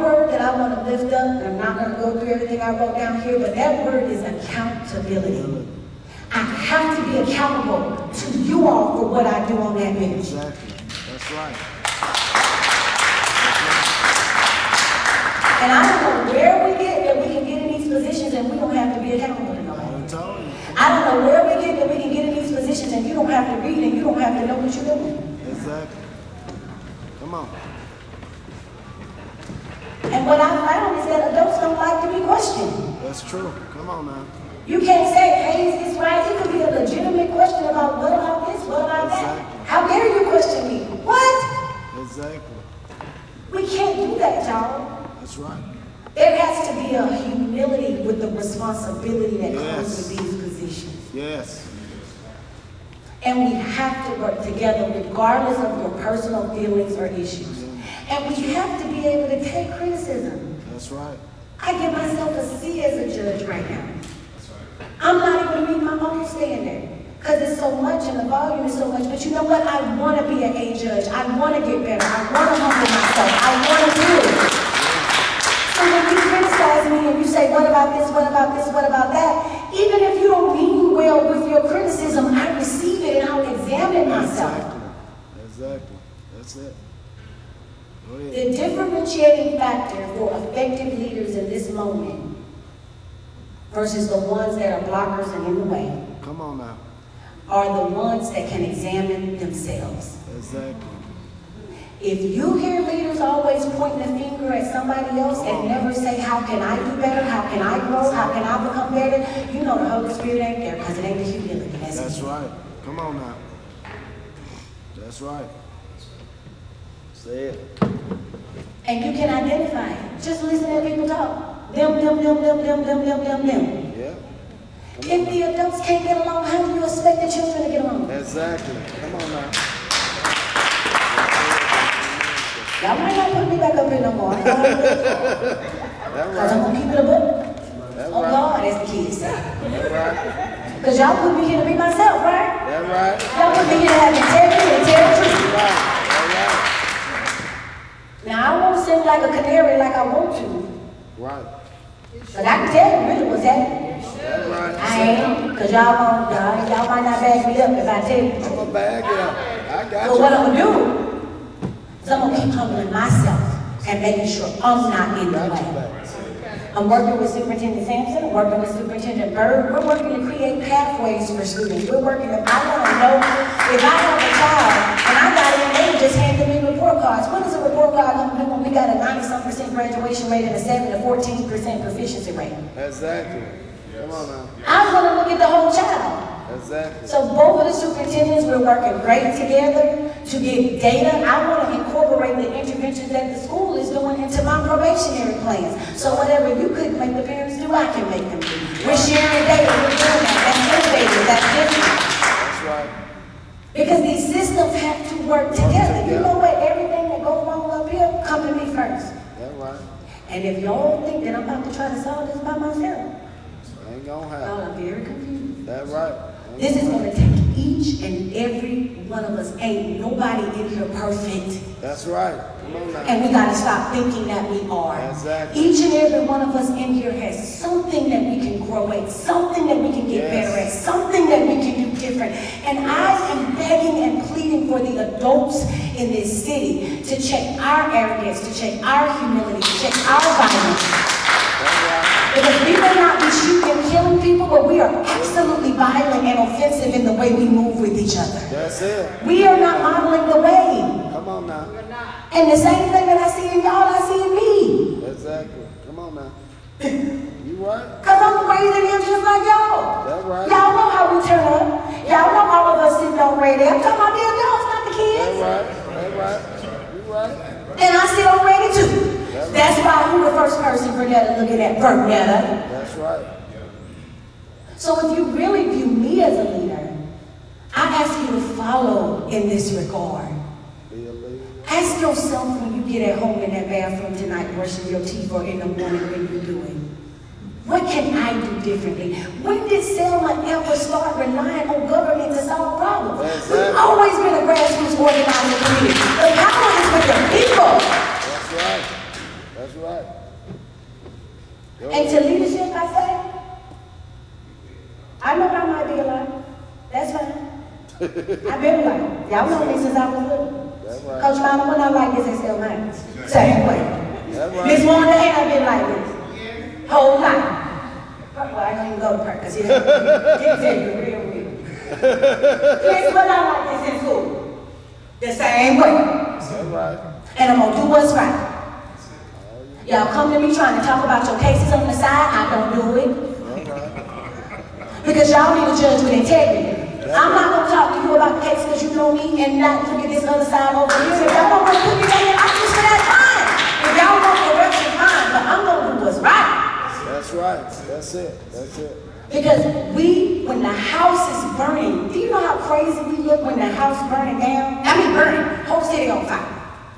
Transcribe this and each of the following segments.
word that I want to lift up, and I'm not going to go through everything I wrote down here, but that word is accountability. I have to be accountable to you all for what I do on that ministry. Exactly. That's right. And I don't know where we get that we can get in these positions and we don't have to be accountable to nobody. I don't know where we get that we can get in these positions and you don't have to read and you don't have to know what you're doing. Exactly. Come on. And what I found is that adults don't like to be questioned. That's true. Come on now. You can't say, hey, is this right? It could be a legitimate question about what about this, what about that? How dare you question me? What? Exactly. We can't do that, y'all. That's right. There has to be a humility with the responsibility that comes with these positions. Yes. And we have to work together regardless of your personal feelings or issues. And we have to be able to take criticism. That's right. I give myself a C as a judge right now. I'm not even reading my own standard because it's so much and the volume is so much. But you know what? I want to be an A judge. I want to get better. I want to humble myself. I want to do it. So when you criticize me and you say, what about this, what about this, what about that? Even if you don't mean well with your criticism, I receive it and I'll examine myself. Exactly. That's it. The differentiating factor for effective leaders in this moment versus the ones that are blockers and in the way. Come on now. Are the ones that can examine themselves. Exactly. If you hear leaders always pointing the finger at somebody else and never say, how can I do better? How can I grow? How can I become better? You know the Holy Spirit ain't there because it ain't the humility. That's right. Come on now. That's right. Say it. And you can identify it. Just listen to people talk. Them. Yeah. If the adults can't get along, how do you expect the children to get along? Exactly. Come on now. Y'all might not put me back up here no more. Because I'm going to keep it a book. Oh, God, as the kids say. That's right. Because y'all put me here to be myself, right? That's right. Y'all put me here to have integrity and tell the truth. That's right. Now, I won't sing like a canary like I want to. Right. But I can tell you really what's happening. That's right. I ain't, because y'all might not back me up if I tell you. I'm going to bag it up. I got So you. what I'm going to do is I'm going to keep humbling myself and making sure I'm not in the way. I'm working with Superintendent Sampson. I'm working with Superintendent Bird. We're working to create pathways for students. We're working to, I want to know if I have a child and I got in, they just handed me report cards. What is a report card going to do when we got a 90-some% graduation rate and a 7 to 14% proficiency rate? Exactly. Come on now. I'm going to look at the whole child. Exactly. So both of the superintendents, we're working great together to get data. I want to incorporate the interventions that the school is doing into my probationary plans. So whatever you couldn't make the parents do, I can make them do. We're sharing data, we're doing that. That's innovative, that's different. That's right. Because these systems have to work together. You know what? Everything that goes wrong up here, come to me first. That's right. And if y'all think that I'm about to try to solve this by myself, Ain't gonna happen. y'all are very confused. That's right. This is going to take each and every one of us. Ain't nobody in here perfect. That's right. Come on now. And we got to stop thinking that we are. Exactly. Each and every one of us in here has something that we can grow at, something that we can get better at, something that we can do different. And I am begging and pleading for the adults in this city to check our arrogance, to check our humility, to check our violence. Because we may not be shooting and killing people, but we are absolutely violent and offensive in the way we move with each other. That's it. We are not modeling the way. Come on now. And the same thing that I see in y'all, I see in me. Exactly. Come on now. You right? Because I'm raising him just like y'all. That's right. Y'all know how we turn up. Y'all know all of us sitting on radio. I'm talking about the adults, not the kids. That's right. That's right. You right. And I sit on radio too. That's why I'm the first person Vernetta looking at Vernetta. That's right. So if you really view me as a leader, I ask you to follow in this regard. Be a leader. Ask yourself when you get at home in that bathroom tonight, brushing your teeth, or in the morning when you're doing, what can I do differently? When did Selmont ever start relying on government to solve problems? Exactly. We've always been a grassroots organizing community. The power is with the people. That's right. That's right. I've been like, y'all know me since I was little. That's right. Coach Mama, when I like this at Selmont. Same way. That's right. Miss Wanda ain't I been like this. Whole life. Well, I don't even go to Perk because he'll tell you real. Guess what I like this in school? The same way. That's right. And I'm going to do what's right. Y'all come to me trying to talk about your cases on the side, I don't do it. Because y'all need to judge with integrity. I'm not going to talk to you about the case because you know me and not look at this other side over here. If y'all don't want to put me back in office for that time. If y'all want correction, fine, but I'm going to do what's right. That's right. That's it. That's it. Because when the house is burning, do you know how crazy we look when the house burning down? I mean burning, whole city on fire.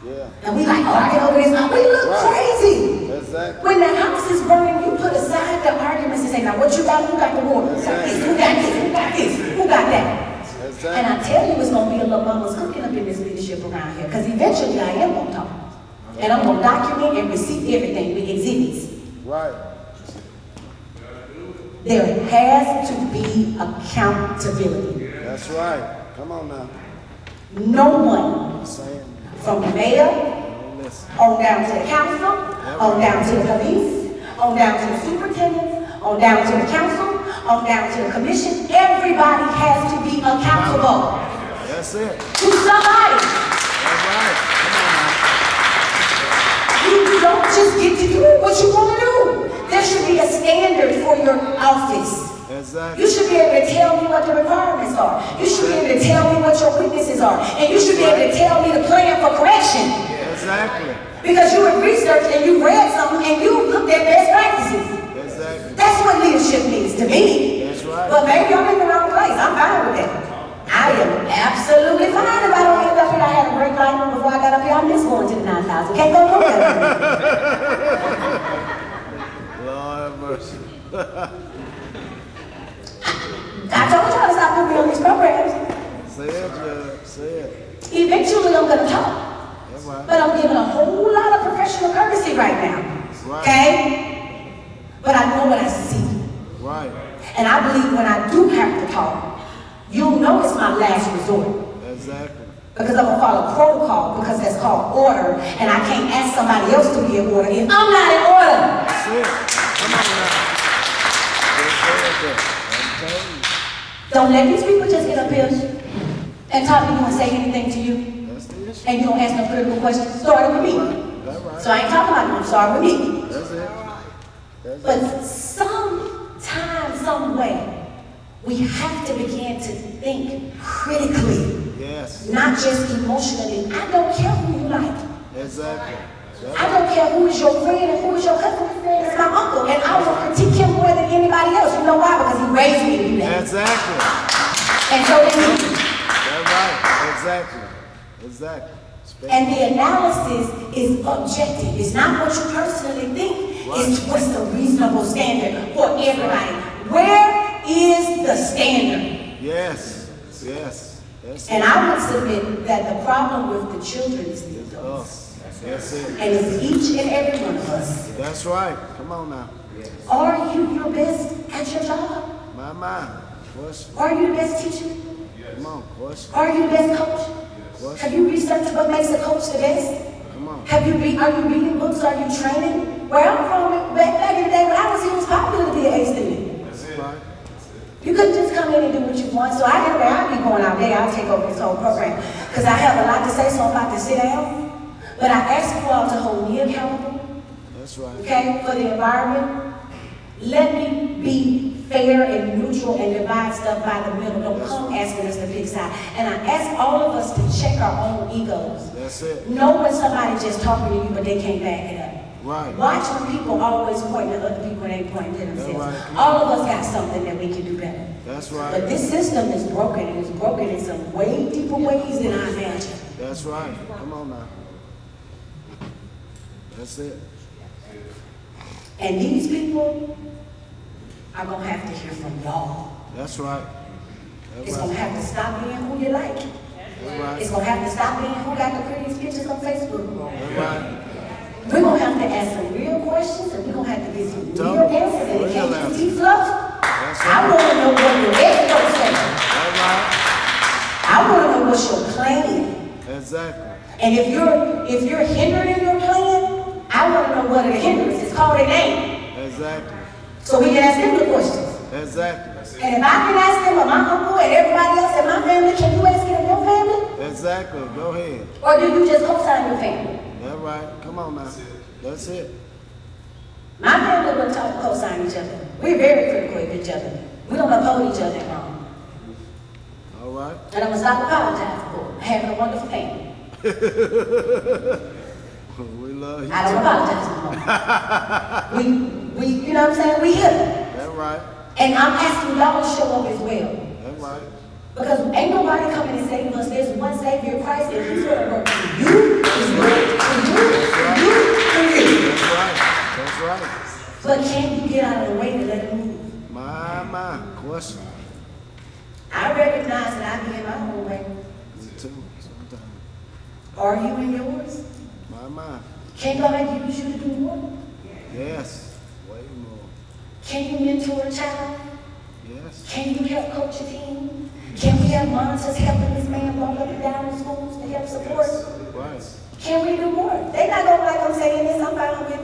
Yeah. And we like, oh, I get over this. We look crazy. Exactly. When the house is burning, you put aside the arguments and say, now what you got? Who got the water? Who got this? Who got this? Who got this? Who got that? Exactly. And I tell you, it's going to be a little mama's cooking up in this leadership around here. Because eventually I am going to talk. And I'm going to document and receipt everything with exhibits. Right. There has to be accountability. That's right. Come on now. No one, from the mayor, on down to the council, on down to the police, on down to the superintendent, on down to the council, on down to the commission, everybody has to be accountable. That's it. To somebody. That's right. Come on now. You don't just get to do what you want to do. There should be a standard for your office. Exactly. You should be able to tell me what the requirements are. You should be able to tell me what your weaknesses are. And you should be able to tell me the plan for correction. Exactly. Because you have researched and you read something and you looked at best practices. Exactly. That's what leadership means to me. That's right. But maybe I'm in the wrong place. I'm fine with that. I am absolutely fine if I don't get up here. I had a break line before I got up here. I miss going to the 9,000. Can't go nowhere. Lord have mercy. I told y'all to stop putting me on these programs. Say it, Judge. Say it. Eventually I'm going to talk. That's right. But I'm giving a whole lot of professional courtesy right now. Right. Okay? But I know what I see. Right. And I believe when I do have to talk, you'll know it's my last resort. Exactly. Because I'm going to follow protocol because that's called order. And I can't ask somebody else to be in order if I'm not in order. That's it. Come on now. I'm telling you. Don't let these people just get up here and talk to you and say anything to you. That's the issue. And you don't ask no critical questions. Starting with me. That's right. So I ain't talking about you. I'm sorry with me. That's it. That's But it. sometime, some way, we have to begin to think critically. Yes. Not just emotionally. I don't care who you like. Exactly. I don't care who is your friend and who is your cousin. My friend is my uncle. And I will critique him more than anybody else. You know why? Because he raised me to do that. Exactly. And so did he. That's right. Exactly. Exactly. And the analysis is objective. It's not what you personally think. Right. It's what's the reasonable standard for everybody. Where is the standard? Yes. Yes. That's And it. I would submit that the problem with the children is the adults. Us. That's it. And it's each and every one of us. That's right. Come on now. Are you your best at your job? My mind. Question. Are you the best teacher? Come on. Question. Are you the best coach? Have you researched what makes a coach the best? Come on. Are you reading books? Are you training? Where I'm from, back in the day when I was here, it was popular to be an A student. That's right. You couldn't just come in and do what you want. So I get where I'll be going out there. I'll take over this whole program. Because I have a lot to say, so I'm about to sit down. But I ask you all to hold me accountable. That's right. Okay, for the environment. Let me be fair and neutral and divide stuff by the middle. Don't come asking us to pick sides. And I ask all of us to check our own egos. That's it. Know when somebody just talking to you, but they can't back it up. Right. Watch when people always point at other people and they point to themselves. Right. All of us got something that we can do better. That's right. But this system is broken, and it's broken in some way deeper ways than I imagine. That's right. Come on now. That's it. And these people are going to have to hear from y'all. That's right. It's going to have to stop being who you like. That's right. It's going to have to stop being who got the prettiest pictures on Facebook. That's right. We're going to have to ask some real questions, and we're going to have to get some real Real answers, and it can't answers. just be fluff. That's I right. want to know what the experts say. That's right. what's your plan. Exactly. And if you're hindering your plan, I want to know what are the hindrances. Call their name. Exactly. So we can ask them the questions. Exactly. And if I can ask them or my uncle and everybody else in my family, can you ask it of your family? Exactly. Go ahead. Or do you just co-sign your family? That's right. Come on now. That's it. My family wouldn't talk to co-sign each other. We're very critical of each other. We don't uphold each other wrong. All right. And I'm going to stop apologizing for having a wonderful family. We love you. I don't apologize no more. we, you know what I'm saying? We here. That's right. And I'm asking y'all to show up as well. That's right. Because ain't nobody coming and saving us. There's one Savior, Christ, and He's going to work for you, for you, for you, for you. That's right. That's right. But can you get out of the way to let Him move? My question. I recognize that I be in my own way. Me too, sometimes. Are you in yours? My. Can God use you to do more? Yes. Way more. Can you mentor a child? Yes. Can you help coach a team? Can we have monitors helping this man walk up and down the schools to help support? Right. Can we do more? They not gonna like I'm saying this. I'm fine with it.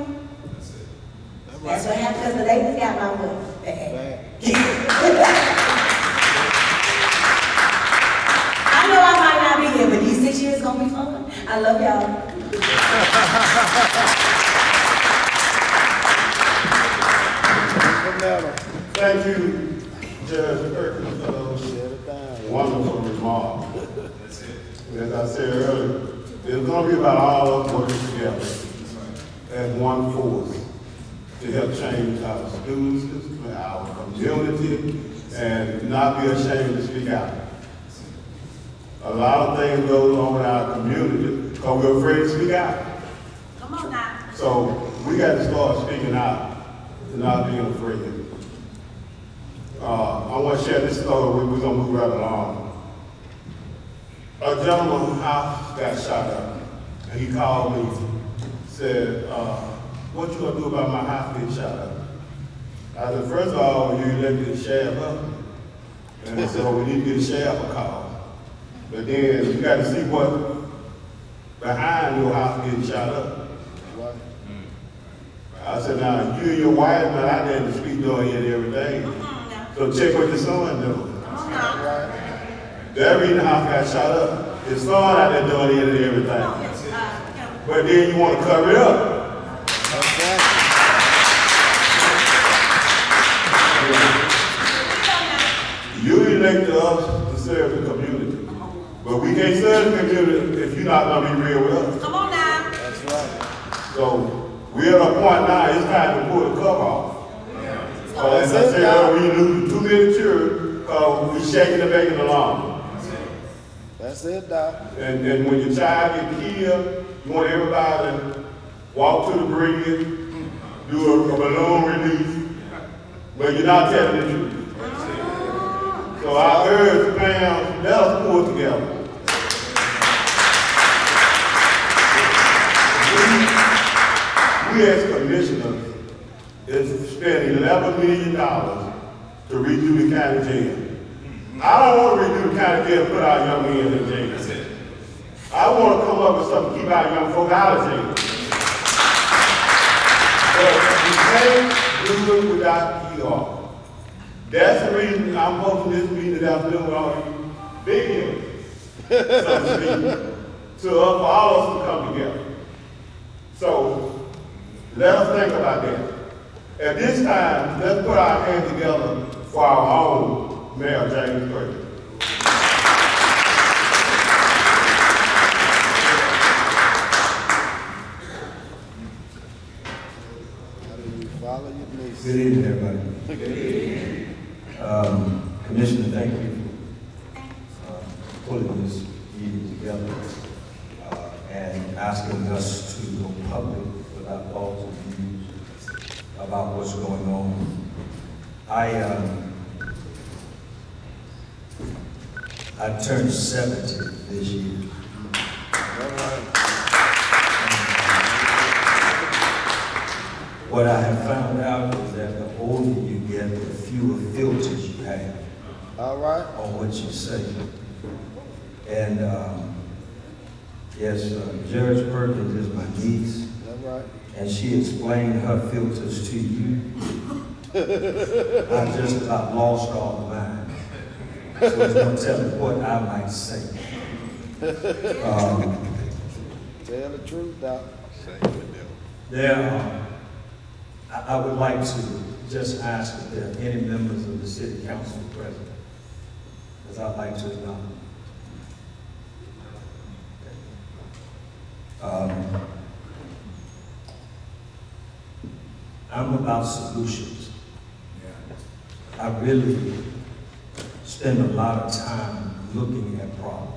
That's what happens because the ladies got my way. I know I might not be here, but these 6 years gonna be fun. I love y'all. Thank you, Judge Perkins, for those wonderful remarks. As I said earlier, it's going to be about all of us working together as one force to help change our students, our community, and not be ashamed to speak out. A lot of things go on in our community because we're afraid to speak out. Come on now. So we got to start speaking out and not being afraid. I want to share this story. We're going to move right along. A gentleman's house got shot up, and he called me, said, what you going to do about my house getting shot up? I said, first of all, you elected the sheriff up, and so we need to get the sheriff a call. But then you got to see what behind your house getting shot up. I said, now, you and your wife not out there in the street doing it every day. So check what your son doing. That reason the house got shot up. His son out there doing it and everything. But then you want to cover it up. You elected us to serve the community. But we can't serve the community if you're not going to be real with us. Come on now. That's right. So we're at a point now, it's time to pull the cover off. As I said, we lose too many children because we're shaking and making along. That's it, Doc. And when your child gets killed, you want everybody to walk to the bridge, do a balloon release, but you're not telling the truth. So I urge parents, let us pull together. We as commissioners is spending $11 million to redo the county jail. I don't want to redo the county jail and put our young men in jail. I want to come up with something to keep our young folk out of jail. But we can't do it without PR. That's the reason I'm hosting this meeting this afternoon with all you big heroes, so to speak, for all of us to come together. So let us think about that. At this time, let's put our hands together for our own Mayor James Perkins. Good evening, everybody. Good evening. Commissioner, thank you for pulling this meeting together and asking us to go public with our thoughts and views about what's going on. I turned 70 this year. What I have found out is that the older you get, the fewer filters you have All right. on what you say. And yes, Judge Perkins is my niece. That's right. And she explained her filters to you. I just about lost all mine. So it's going to tell me what I might say. Tell the truth, Doc. I would like to just ask if there are any members of the city council present, because I'd like to acknowledge. I'm about solutions. I really spend a lot of time looking at problems.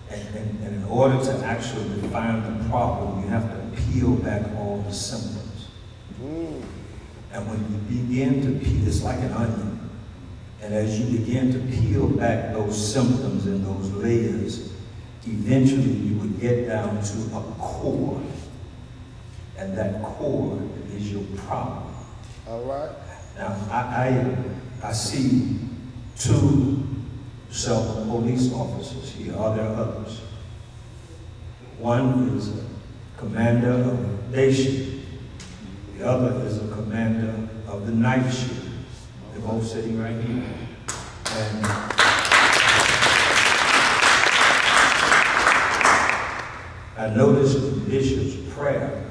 And in order to actually define the problem, you have to peel back all the symptoms. And when you begin to peel, it's like an onion. And as you begin to peel back those symptoms and those layers, eventually you would get down to a core. And that core is your problem. All right. Now, I see two Selmont police officers here. Are there others? One is a commander of day shift. The other is a commander of the night shift. They're both sitting right here. And I noticed in Bishop's prayer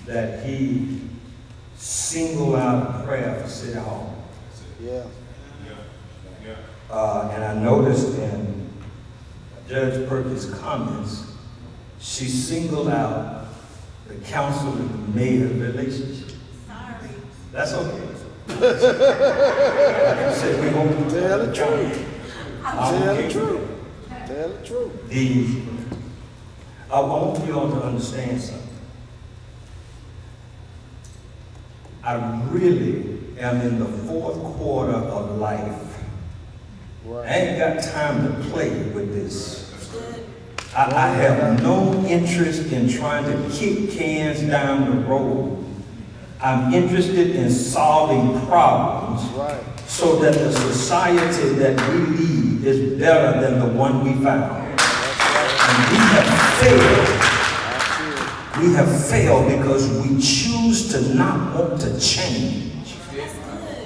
that he singled out a prayer for City Hall. Yeah. And I noticed in Judge Perkins' comments, she singled out the council and the mayor relationship. Sorry. That's okay. Like I said, we won't Tell the truth. I'm Tell okay the with truth. that. Tell the truth. I want you all to understand something. I really am in the fourth quarter of life. Right. I ain't got time to play with this. I have no interest in trying to kick cans down the road. I'm interested in solving problems Right. so that the society that we lead is better than the one we found. And we have failed. We have failed because we choose to not want to change.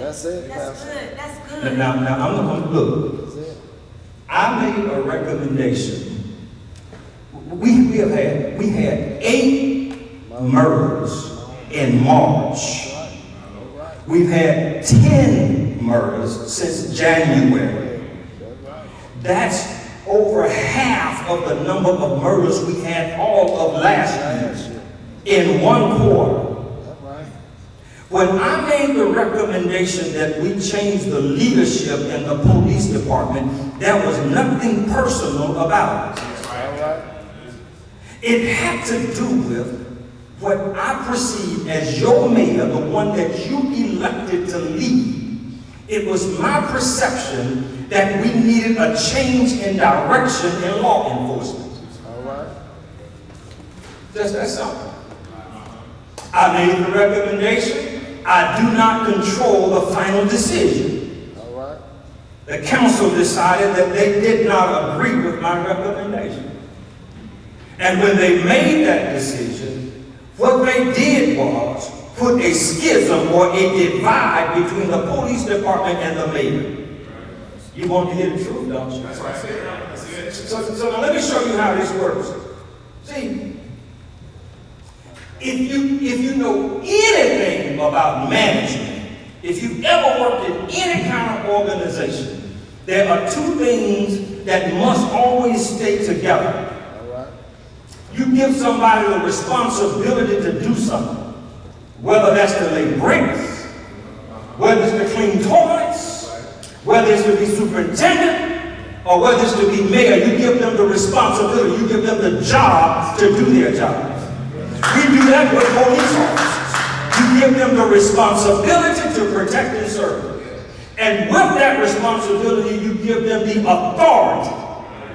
That's it, That's Pastor. good. That's good. Now I'm going to look. That's it. I made a recommendation. We had 8 murders in March. We've had 10 murders since January. That's over half of the number of murders we had all of last year in one quarter. When I made the recommendation that we change the leadership in the police department, there was nothing personal about it. It had to do with what I perceived as your mayor, the one that you elected to lead. It was my perception that we needed a change in direction in law enforcement. Just that simple. I made the recommendation. I do not control the final decision. The council decided that they did not agree with my recommendation. And when they made that decision, what they did was put a schism or a divide between the police department and the mayor. You want to hear the truth, don't you? That's what I said. So now let me show you how this works. See, if you know anything about management, if you've ever worked in any kind of organization, there are 2 things that must always stay together. You give somebody the responsibility to do something, whether that's to lay bricks, whether it's to clean toilets, whether it's to be superintendent, or whether it's to be mayor. You give them the responsibility. You give them the job to do their job. We do that with police officers. You give them the responsibility to protect and serve. And with that responsibility, you give them the authority,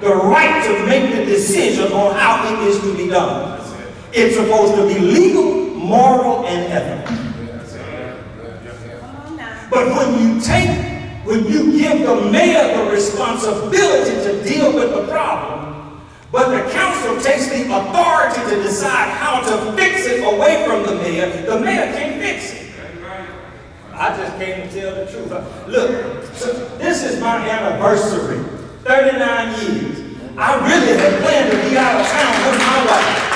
the right to make the decision on how it is to be done. It's supposed to be legal, moral, and ethical. But when you give the mayor the responsibility deal with the problem, but the council takes the authority to decide how to fix it away from the mayor can't fix it. I just came to tell the truth. Look, so this is my anniversary, 39 years. I really had planned to be out of town with my wife.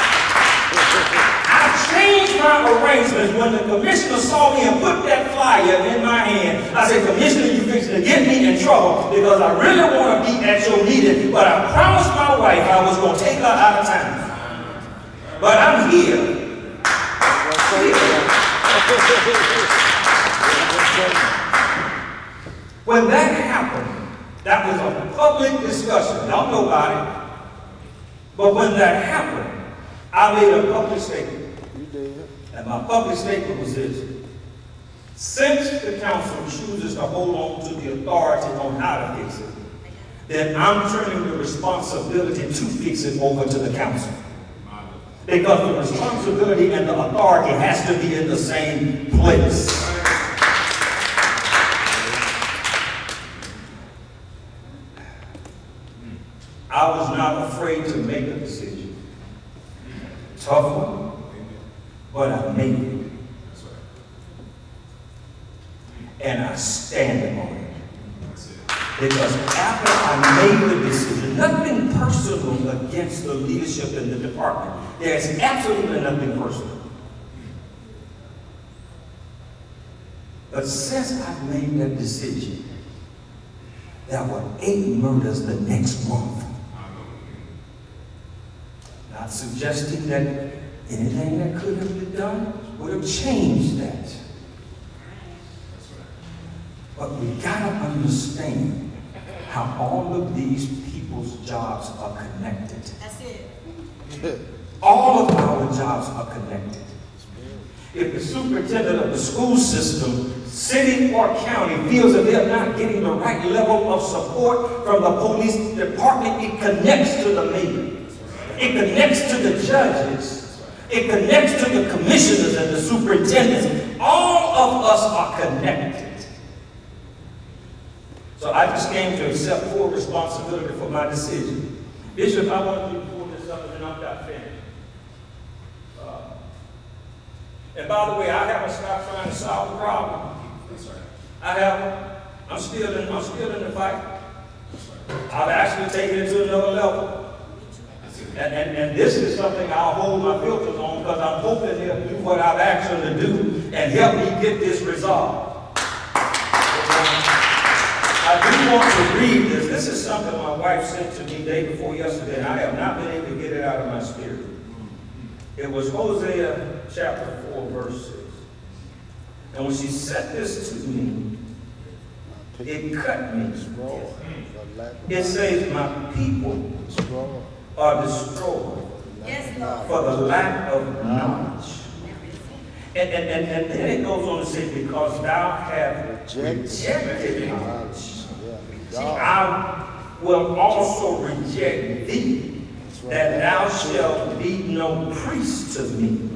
I changed my arrangements when the commissioner saw me and put that flyer in my hand. I said, Commissioner, you fixing to get me in trouble because I really want to be at your meeting, but I promised my wife I was going to take her out of town. But I'm here. When that happened, that was a public discussion. Don't know about it. But when that happened, I made a public statement. You did. And my public statement was this. Since the council chooses to hold on to the authority on how to fix it, then I'm turning the responsibility to fix it over to the council. Because the responsibility and the authority has to be in the same place. I was not afraid to make a decision. Tough one, but I made it. And I stand on it. Because after I made the decision, nothing personal against the leadership in the department. There's absolutely nothing personal. But since I've made that decision, there were 8 murders the next month. Not suggesting that anything that could have been done would have changed that. But we gotta understand how all of these people's jobs are connected. That's it. All of our jobs are connected. If the superintendent of the school system, city or county, feels that they're not getting the right level of support from the police department, it connects to the mayor. It connects to the judges. It connects to the commissioners and the superintendents. All of us are connected. So I just came to accept full responsibility for my decision. Bishop, I want you to pull this up and then I'm not finished. And by the way, I haven't stopped trying to solve the problem. I haven't. I'm still in the fight. I've actually taken it to another level. And this is something I'll hold my filters on because I'm hoping he'll do what I've asked him to do and help me get this resolved. I do want to read this. This is something my wife sent to me day before yesterday, and I have not been able to get it out of my spirit. It was Hosea chapter 4, verse 6. And when she sent this to me, it cut me. It says, my people are destroyed for the lack of knowledge. And then it goes on to say, because thou hast rejected knowledge, I will also reject thee, that thou shalt be no priest to me.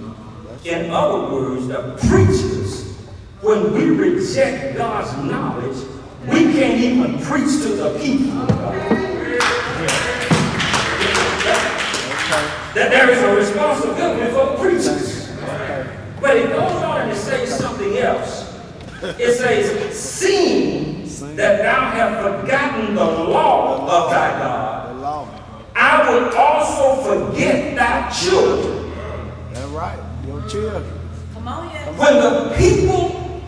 In other words, the preachers, when we reject God's knowledge, we can't even preach to the people. That there is a responsibility for the preachers. But it goes on and it says something else. It says, seeing that thou hast forgotten the law of thy God, I will also forget thy children. That's right, your children. Come on here. When the people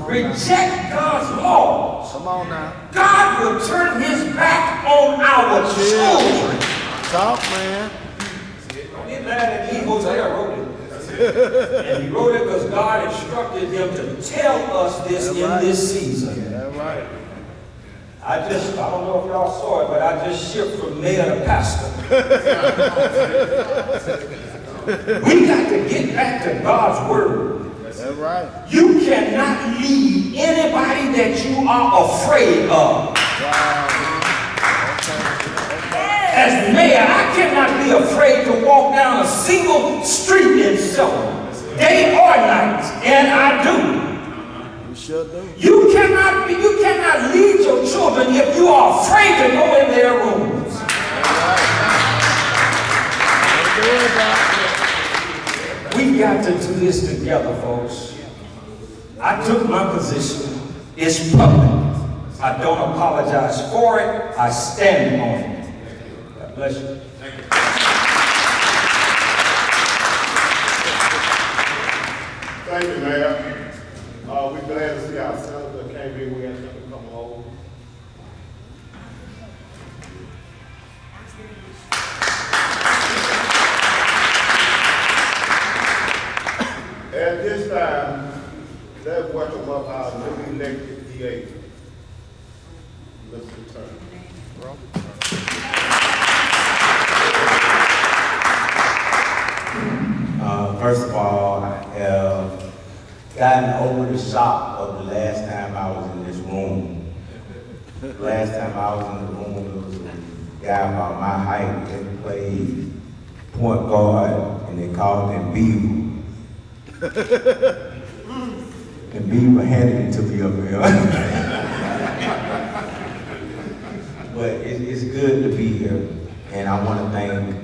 reject God's laws, Come on now. God will turn his back on our children. Talk, man. Don't get mad at me, Hosea wrote it. And he wrote it because God instructed him to tell us this in this season. That's right. I don't know if y'all saw it, but I just shifted from mayor to pastor. We got to get back to God's word. That's right. You cannot lead anybody that you are afraid of. As mayor, I cannot be afraid to walk down a single street in Selmont, day or night, and I do. You sure do. You cannot lead your children if you are afraid to go in their room. to do this together, folks. I took my position. It's public. I don't apologize for it. I stand on it. God bless you. Thank you. Thank you, Mayor. We're glad to see our senator came in. We had him come over. At this time, let's welcome up our newly elected DA, Mr. Turner. First of all, I have gotten over the shock of the last time I was in this room. The last time I was in the room, there was a guy about my height that played point guard, and they called him Beaver. And Beaver handed it to me up here. But it's good to be here, and I want to thank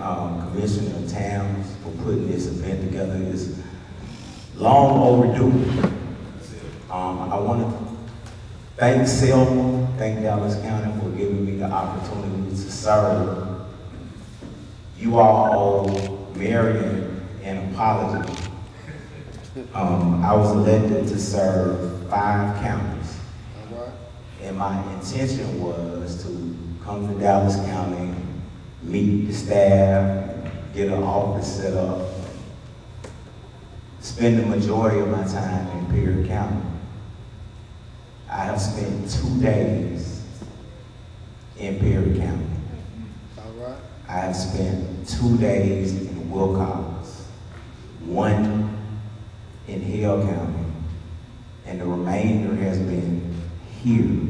Commissioner Towns for putting this event together. It's long overdue. I want to thank Selmont, thank Dallas County for giving me the opportunity to serve. You all owe Marion an apology. I was elected to serve 5 counties. And my intention was to come to Dallas County, meet the staff, get an office set up, spend the majority of my time in Perry County. I have spent 2 days in Perry County. I have spent 2 days in Wilcox, 1 in Hill County, and the remainder has been here.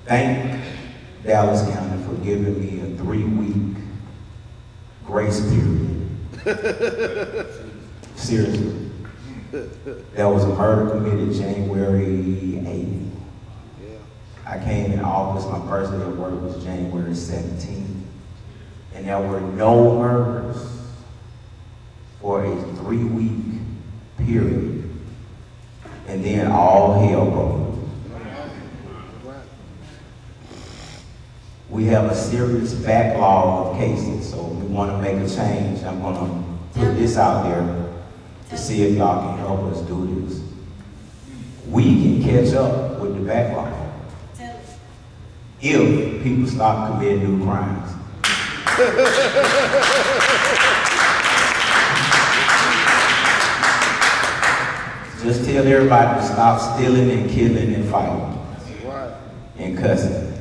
Thank Dallas County for giving me a 3-week grace period. Seriously. There was a murder committed January 8th. I came in office, my first day of work was January 17th. And there were no murders for a 3-week period. And then all hell broke loose. We have a serious backlog of cases, so we want to make a change. I'm going to put this out there to see if y'all can help us do this. We can catch up with the backlog if people stop committing new crimes. Just tell everybody to stop stealing and killing and fighting and cussing,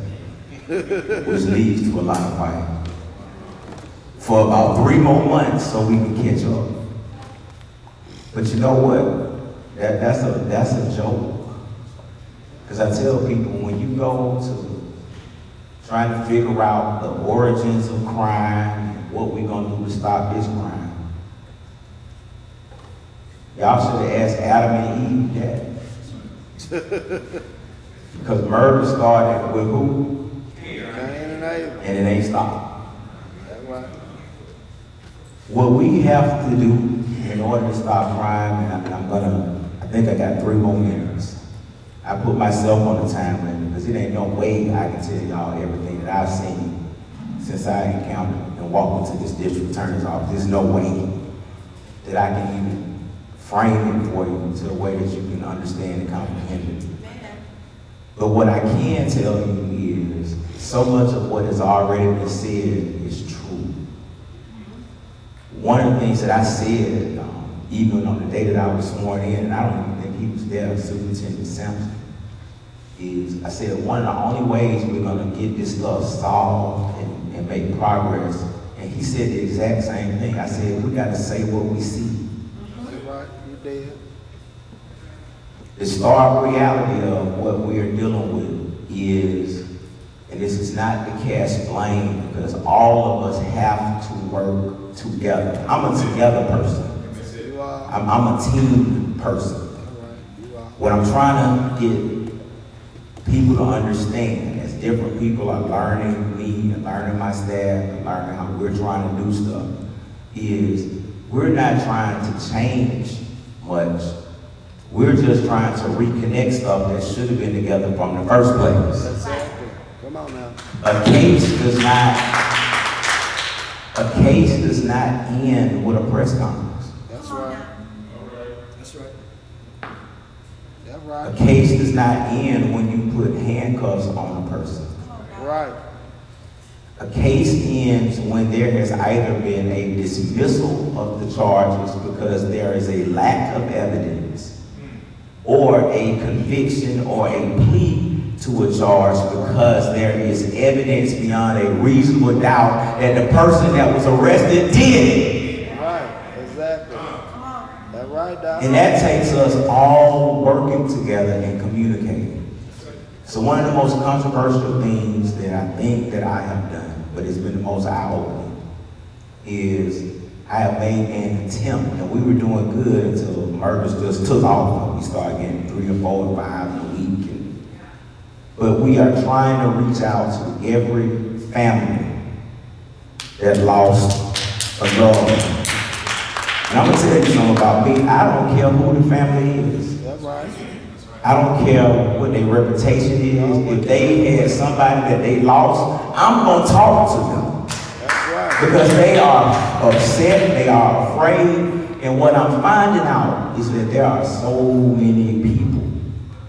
which leads to a lot of fighting. For about 3 more months so we can catch up. But you know what? That's a joke. Because I tell people, when you go to trying to figure out the origins of crime and what we're going to do to stop this crime, y'all should have asked Adam and Eve that. Because murder started with who? And it ain't stopped. What we have to do in order to stop crime, and I think I got 3 more minutes. I put myself on the time limit because it ain't no way I can tell y'all everything that I've seen since I encountered and walked into this district attorney's office. There's no way that I can even frame it for you to a way that you can understand and comprehend it. But what I can tell you is so much of what has already been said is true. One of the things that I said, even on the day that I was sworn in, and I don't even think he was there, Superintendent Sampson, is I said one of the only ways we're going to get this stuff solved and make progress, and he said the exact same thing. I said we got to say what we see. The stark reality of what we are dealing with is, and this is not to cast blame, because all of us have to work together. I'm a together person. I'm a team person. What I'm trying to get people to understand, as different people are learning me and learning my staff and learning how we're trying to do stuff, is we're not trying to change much. We're just trying to reconnect stuff that should have been together from the first place. Exactly. Come on now. A case does not end with a press conference. That's right. That's right. That's A right. case does not end when you put handcuffs on a person. Right. A case ends when there has either been a dismissal of the charges because there is a lack of evidence, or a conviction or a plea to a charge because there is evidence beyond a reasonable doubt that the person that was arrested did it. Right. Exactly. That's right, Doc. And that takes us all working together and communicating. So one of the most controversial things that I think that I have done, but it's been the most eye-opening, is I have made an attempt, and we were doing good until murders just took off. We started getting 3 or 4 or 5 in a week. But we are trying to reach out to every family that lost a loved one. And I'm gonna tell you something about me. I don't care who the family is. That's right. I don't care what their reputation is. If they had somebody that they lost, I'm gonna talk to them. That's right. Because they are upset, they are afraid, and what I'm finding out is that there are so many people.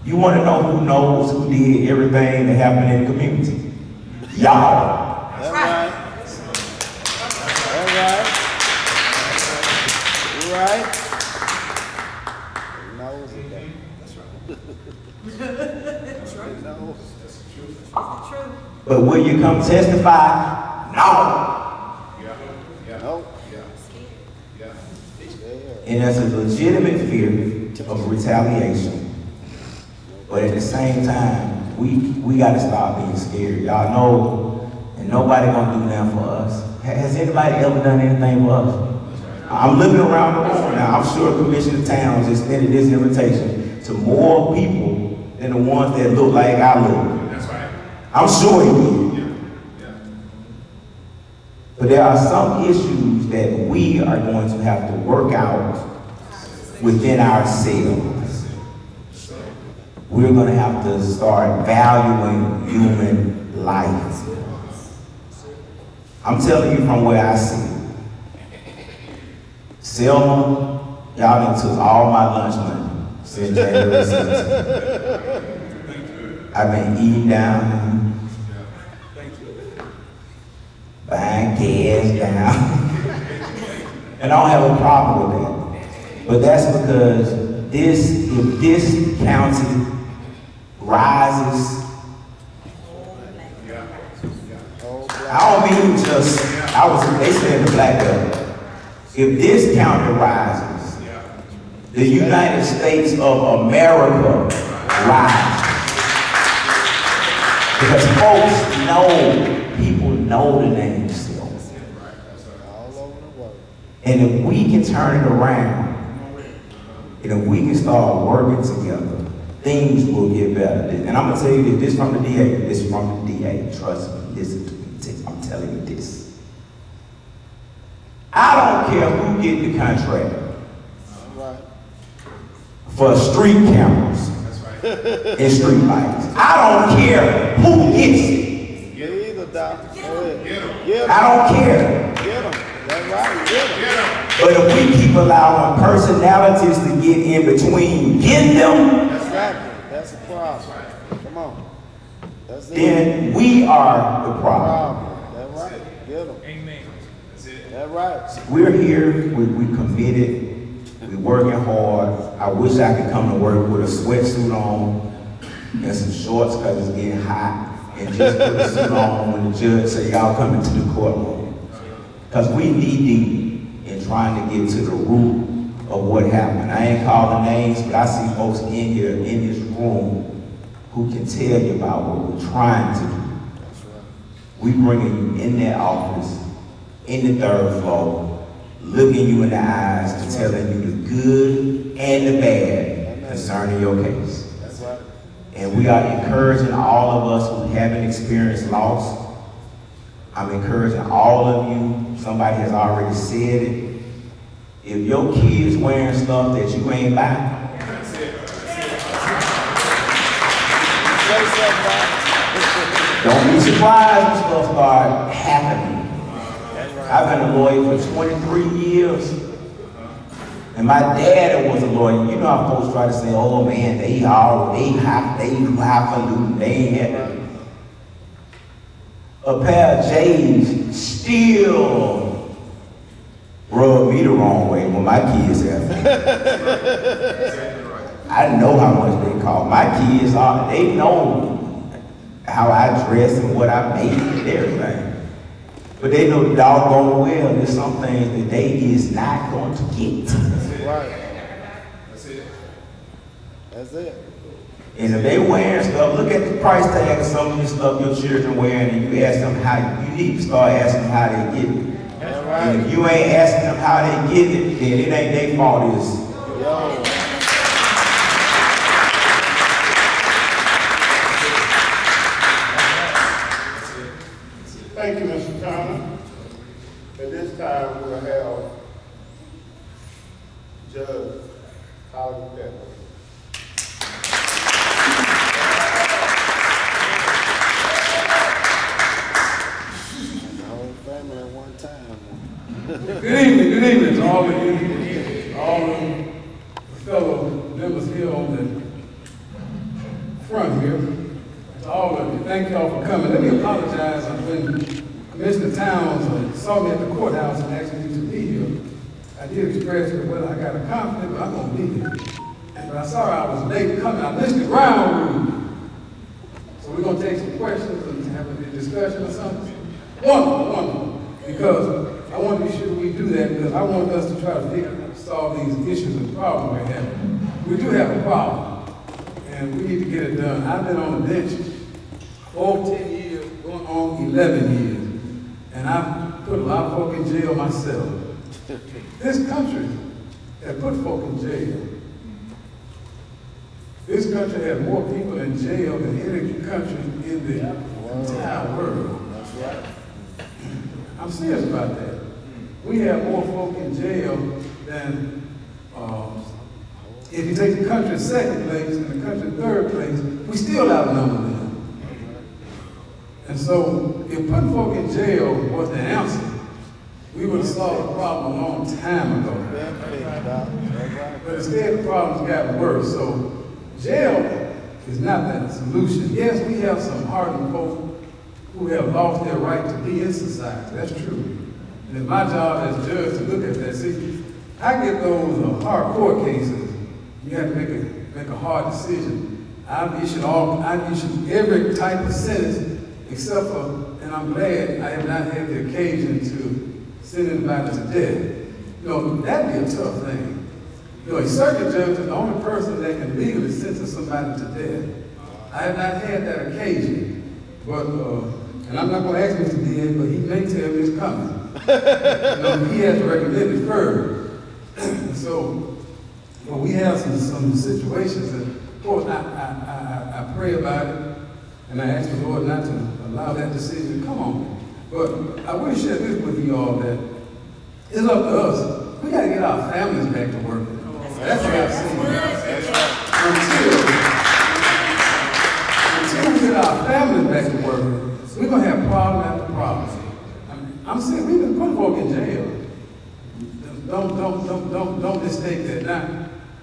You want to know who knows who did everything that happened in the community? Y'all. That's right. That's right. You're right. He knows it, though. That's right. He knows. But will you come testify? No. Nope. And there's a legitimate fear of retaliation. But at the same time, we got to stop being scared. Y'all know, and nobody gonna do nothing for us. Has anybody ever done anything for us? I'm looking around the room now. I'm sure Commissioner Towns extended this invitation to more people than the ones that look like I look. That's right. I'm sure he did. But there are some issues that we are going to have to work out within ourselves. We're going to have to start valuing human life. I'm telling you from where I see it. Selmont, y'all done took all my lunch money since January 17th. I've been eating down, buying gas down. And I don't have a problem with that. But that's because if this county rises, I don't mean just, they said the black belt. If this county rises, the United States of America rises. Because folks know, people know the name Selmont. All over the world. And if we can turn it around, and if we can start working together, things will get better. And I'm gonna tell you this from the DA. This is from the DA. Trust me. Listen to me. I'm telling you this. I don't care who get the contract Right. for street cameras and street lights. I don't care who gets it. Get either, Doc. Go ahead. Get 'em. I don't care. Get 'em. That's right. Get 'em. Get 'em. But if we keep allowing personalities to get in between, get them, Exactly. That's the problem. Come on. That's it. then we are the problem. Problem. That's right. Get 'em. Amen. That's it. That's right. We're here, we committed, we're working hard. I wish I could come to work with a sweatsuit on and some shorts because it's getting hot, and just put the suit on when the judge say y'all come into the courtroom. Because we need deep in trying to get to the root of what happened. I ain't calling names, but I see folks in here, in this room, who can tell you about what we're trying to do. We bringing you in that office, in the 3rd floor, looking you in the eyes and telling you the good and the bad concerning your case. That's right. And we are encouraging all of us who haven't experienced loss. I'm encouraging all of you, somebody has already said it, if your kids wearing stuff that you ain't buying, don't be surprised when stuff start happening. I've been a lawyer for 23 years. And my dad was a lawyer. You know how folks try to say, oh man, they highfalutin, they ain't had a pair of J's still rub me the wrong way when my kids have them. I know how much they cost. My kids they know how I dress and what I make and everything. But they know doggone well there's some things that they is not going to get. Right. That's it. That's it. And if they wearing stuff, look at the price tag of some of the stuff your children wearing, and you ask them how, you need to start asking them how they get it. That's right. And if you ain't asking them how they get it, then it ain't their fault, it's Yo. Thank you, Mr. Connor. At this time, we'll have Judge Holly Pepper. The whole family at one time. Good evening to all of you, all the fellow members here on the front here. To all of you, thank you all for coming. Let me apologize when Commissioner Towns saw me at the courthouse and asked me to be here. I did express that, well, I got a conflict, but I'm going to be here. But I saw I was late coming. I missed the ground room. So we're going to take some questions and have a discussion or something. Wonderful. Because I want to be sure we do that, because I want us to try to solve these issues and problems we're having. We do have a problem, and we need to get it done. I've been on the bench over 10 years, going on 11 years, and I've put a lot of folk in jail myself. This country has put folk in jail. This country has more people in jail than any country in the entire world. That's right. I'm serious about that. We have more folk in jail than, if you take the country in second place and the country in third place, we still outnumber them. And so, if putting folk in jail was the answer, we would have solved the problem a long time ago. But instead, the problem's gotten worse. So, jail is not that solution. Yes, we have some hardened folk who have lost their right to be in society. That's true. And it's my job as judge to look at that. See, I get those hardcore cases. You have to make a hard decision. I've issued every type of sentence except for, and I'm glad I have not had the occasion to send anybody to death. You know, that'd be a tough thing. You know, a circuit judge is the only person that can legally sentence somebody to death. I have not had that occasion, but, and I'm not going to ask Mr. DA, but he may tell me it's coming. You know, he has to recommend it first. So, well, we have some situations, and of course, I pray about it, and I ask the Lord not to allow that decision to come on me. But I will share this with you all, that it's up to us. We got to get our families back to work. That's what I've seen. Until we get our families back to work, we're going to have problem after problem. I'm saying we've been putting folk in jail. Don't mistake that. Now,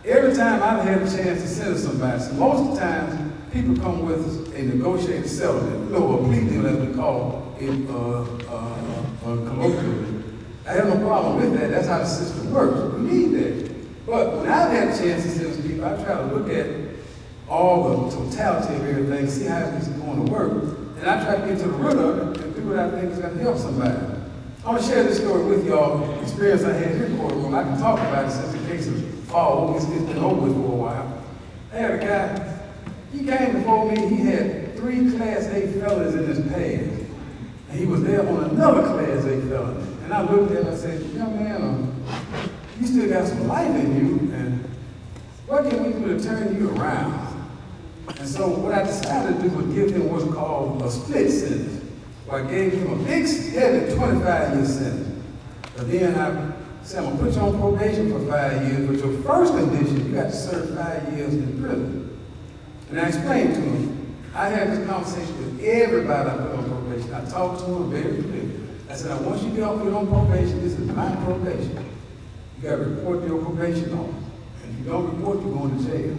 every time I've had a chance to sentence somebody, so most of the times people come with a negotiated settlement, you know, a plea deal as we call it colloquially. I have no problem with that. That's how the system works. We need that. But when I've had a chance to sentence people, I try to look at all the totality of everything, see how it's going to work, and I try to get to the root of it and do what I think is going to help somebody. I want to share this story with y'all, experience I had here in the courtroom. I can talk about it since the case is it's been over with for a while. I had a guy, he came before me, he had 3 Class A felonies in his past. And he was there on another Class A felony. And I looked at him and I said, young man, you still got some life in you, and what can we do to turn you around? And so what I decided to do was give him what's called a split sentence. So I gave him a big, heavy 25-year sentence. But then I said, I'm gonna put you on probation for 5 years, but your first condition, you got to serve 5 years in prison. And I explained to him, I had this conversation with everybody I put on probation. I talked to him very clearly. I said, I want you to get off on probation. This is my probation. You got to report to your probation officer. And if you don't report, you're going to jail.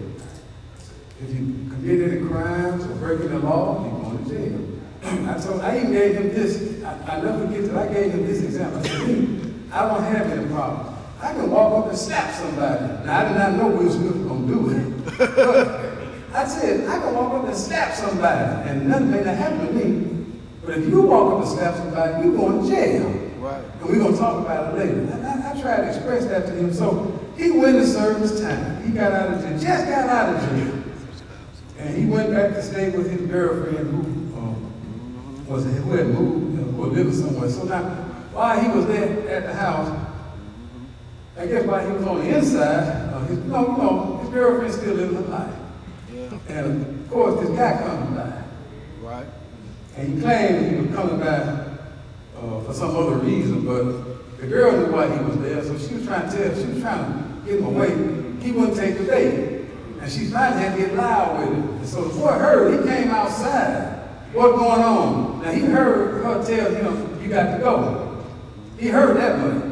If you commit any crimes or break any law, you're going to jail. I even gave him this. I never forget that I gave him this example. I said, I don't have any problems. I can walk up and slap somebody. Now, I did not know Will Smith was going to do it. But I said, I can walk up and slap somebody, and nothing may not happen to me. But if you walk up and slap somebody, you're going to jail. Right. And we're going to talk about it later. And I tried to express that to him. So he went to serve his time. He got out of jail, just got out of jail. And he went back to stay with his girlfriend who had moved or living somewhere. So now, while he was there at the house, I guess while he was on the inside, his girlfriend still living her life. Yeah. And of course, this guy comes by. Right. And he claimed he was coming by for some other reason, but the girl knew why he was there, so she was trying to get him away. He wouldn't take the bait. And she finally had to get loud with him. And so the boy heard, he came outside. What's going on? Now he heard her tell him, you got to go. He heard that much.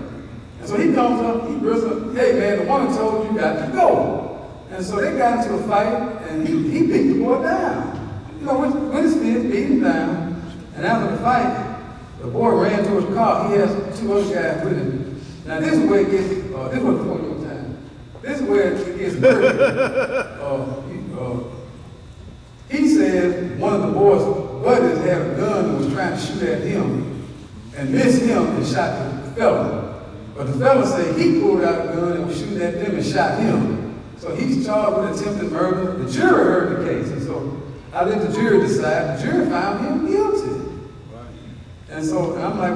And so he comes up, he brings up, hey man, the woman told you got to go. And so they got into a fight, and he beat the boy down. You know, with his fist, beat him down. And after the fight, the boy ran to his car. He has 2 other guys with him. Now this is where it gets, this was before your time. This is where it gets murdered. He said one of the boys' buddies had a gun and was trying to shoot at him and missed him and shot the fella. But the fella said he pulled out a gun and was shooting at them and shot him. So he's charged with attempted murder. The jury heard the case. And so I let the jury decide. The jury found him guilty. Right. And so I'm like,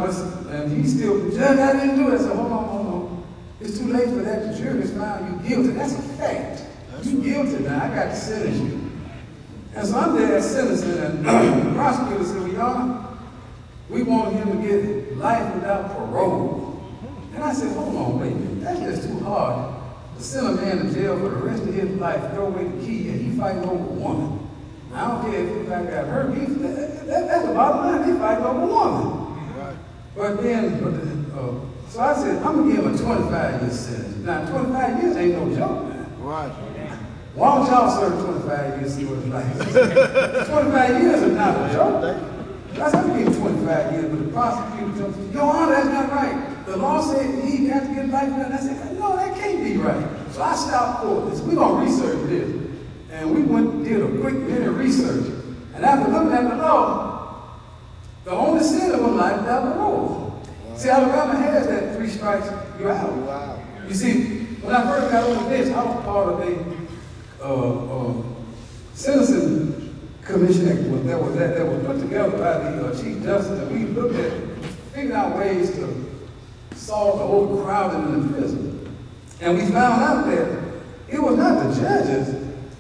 and he still, Judge, I didn't do it. I said, hold on. It's too late for that. The jury has found you guilty. That's a fact. You're guilty now. I got to sentence you. And so I'm there sentencing, and the prosecutor said, well, y'all, we want him to get life without parole. And I said, hold on, wait a minute. That's just too hard to send a man to jail for the rest of his life, throw away the key, and he fighting over a woman. I don't care if I got hurt. That's the bottom line. He fighting over a woman. Right. But then, so I said, I'm going to give him a 25-year sentence. Now, 25 years ain't no joke, man. Right. Why don't y'all serve 25 years to see what it's like? 25 years is not a joke. I said, I'm going to give him 25 years, but the prosecutor told me, Your Honor, that's not right. The law said he has to get life. And I said, no, that can't be right. So I stopped for this. We're going to research this. And we went and did a quick minute research. And after looking at the law, the only sin was life without parole. Wow. See, Alabama has that 3 strikes, you're out. Wow. You see, when I first got on the bench, I was part of a sentencing commission that was put together by the Chief Justice, and we looked at, figured out ways to solve the overcrowding in the prison. And we found out that it was not the judges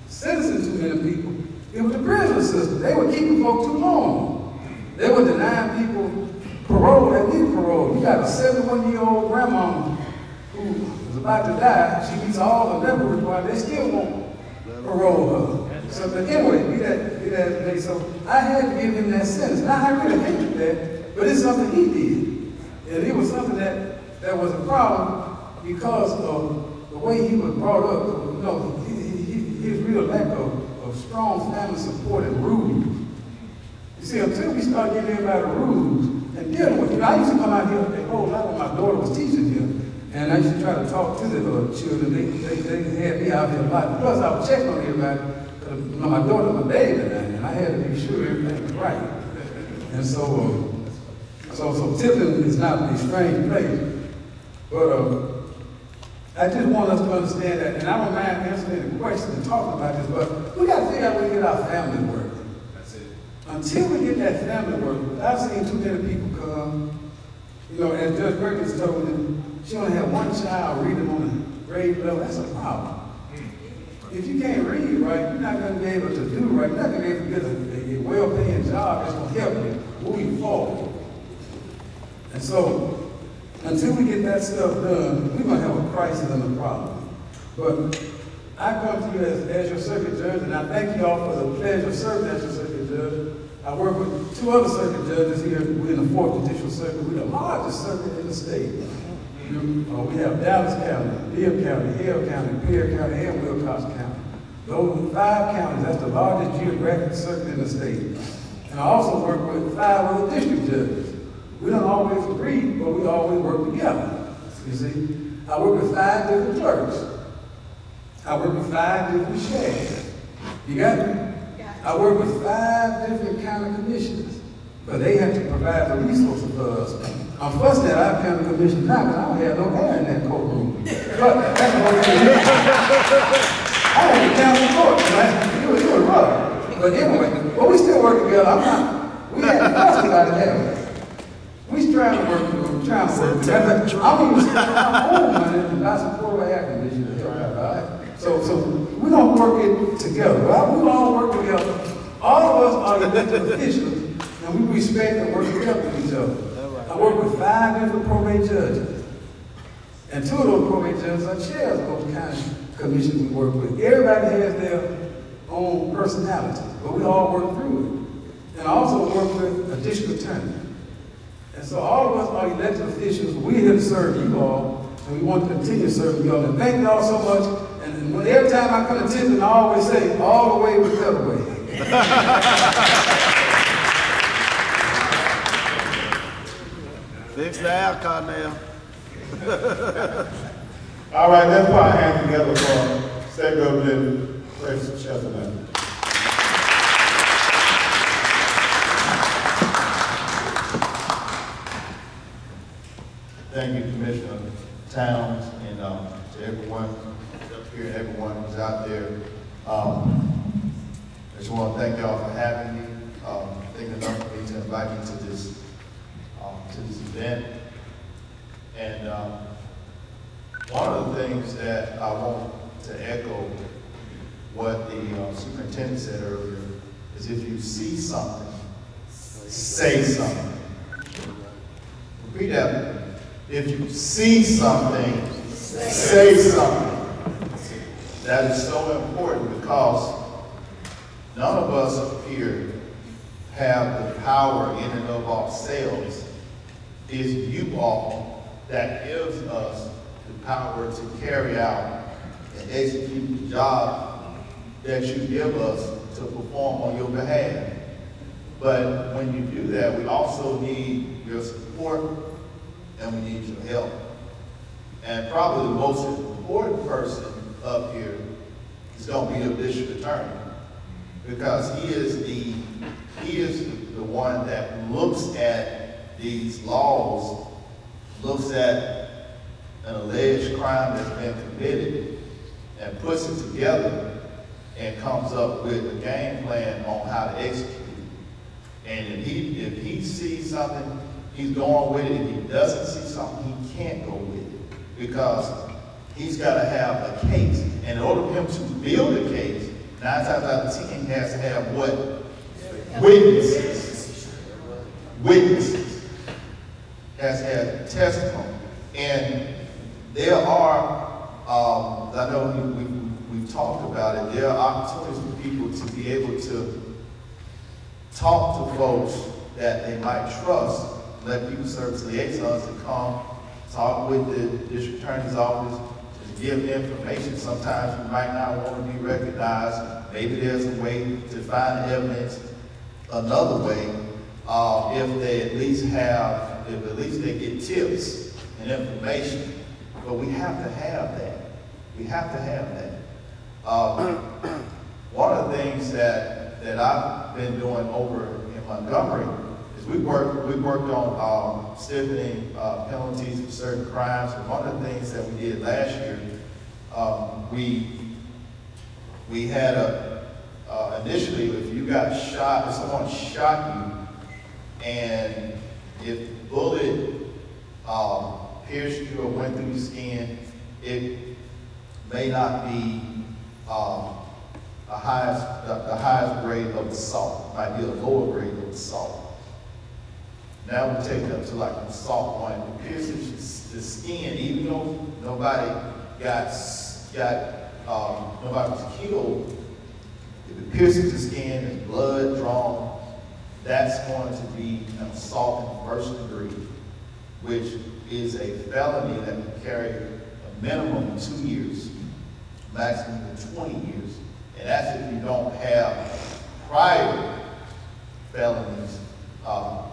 sentencing too many people, it was the prison system. They were keeping folks too long. They were denying people parole that needed parole. You got a 71-year-old grandma who was about to die. She meets all the level requirements. They still won't parole her. So, but anyway, be that. So I had to give him that sentence. Now I really hated that, but it's something he did, and it was something that was a problem because of the way he was brought up. You know, his real lack of strong family support and rules. You see, until we start getting everybody rules and dealing with it. I used to come out here a whole lot when my daughter was teaching here. And I used to try to talk to the children. They had me out here a lot. Plus, I would check on everybody. My daughter was a baby now, and I had to be sure everything was right. And so Tipton is not a strange place. But I just want us to understand that, and I don't mind answering the questions and talking about this, but we got to figure out where to get our family working. That's it. Until we get that family working, I've seen too many people come. You know, as Judge Perkins told me, she only had 1 child reading on a grade level. That's a problem. If you can't read right, you're not going to be able to do right. You're not going to be able to get a well-paying job that's going to help you move you forward. And so, until we get that stuff done, we're going to have a crisis and a problem. But I come to you as your circuit judge, and I thank you all for the pleasure of serving as your circuit judge. I work with 2 other circuit judges here. We're in the 4th Judicial Circuit. We're the largest circuit in the state. We have Dallas County, Bibb County, Hale County, Pierre County, and Wilcox County. Those 5 counties, that's the largest geographic circuit in the state. And I also work with 5 other district judges. We don't always agree, but we always work together. You see, I work with 5 different clerks. I work with 5 different sheriffs. You got me? I work with 5 different county commissioners, but they have to provide the resources for us. I'm fussing at our county commission now because I don't have no hair in that courtroom. But that's what I had to county court, right? It was rough. But anyway, but we still work together. We had to fuss about it, haven't we? We're trying to work together. I'm even spending my own money to buy some portable air conditioners to help out, all right? So we don't work it together. Well, we all work together. All of us are elected officials, and we respect and work together with each other. I work with 5 different probate judges, and 2 of those probate judges are chairs of those county commissions we work with. Everybody has their own personality, but we all work through it. And I also work with a district attorney. And so all of us are elected officials. We're here to serve you all, and we want to continue serving you all. And thank you all so much. And every time I come to Tiffin, I always say, all the way with the other way. Fix the air, Cornell. All right, let's put our hands together for State Representative Chris Chesterman. Thank you, Commissioner Towns, and to everyone up here and everyone who's out there. I just want to thank y'all for having me, thinking enough for me to invite me to this event. And one of the things that I want to echo what the superintendent said earlier is if you see something, say something. Repeat that. If you see something, say something. That is so important because none of us up here have the power in and of ourselves. It's you all that gives us the power to carry out and execute the job that you give us to perform on your behalf. But when you do that, we also need your support and we need your help. And probably the most important person up here is going to be the district attorney, because he is the one that looks at these laws, looks at an alleged crime that's been committed, and puts it together and comes up with a game plan on how to execute it. And if he sees something, he's going with it. If he doesn't see something, he can't go with it, because he's got to have a case. And in order for him to build a case, 9 times out of 10, he has to have what? Witnesses. Witnesses. Has to have testimony. And there are, I know we've talked about it, there are opportunities for people to be able to talk to folks that they might trust, let people service liaisons to come talk with the district attorney's office, to give information. Sometimes you might not want to be recognized. Maybe there's a way to find evidence another way, if they at least they get tips and information. But we have to have that. We have to have that. One of the things that I've been doing over in Montgomery is we worked on stiffening penalties for certain crimes. And one of the things that we did last year, we had initially, if you got shot, if someone shot you, and if the bullet pierced you or went through your skin, it may not be the highest grade of assault. It might be a lower grade of assault. Now we take it up to like an assault one. It pierces the skin, even though nobody nobody was killed. If it pierces the skin, there's blood drawn, that's going to be an assault in the first degree, which is a felony that can carry a minimum of 2 years, maximum of 20 years. And that's if you don't have prior felonies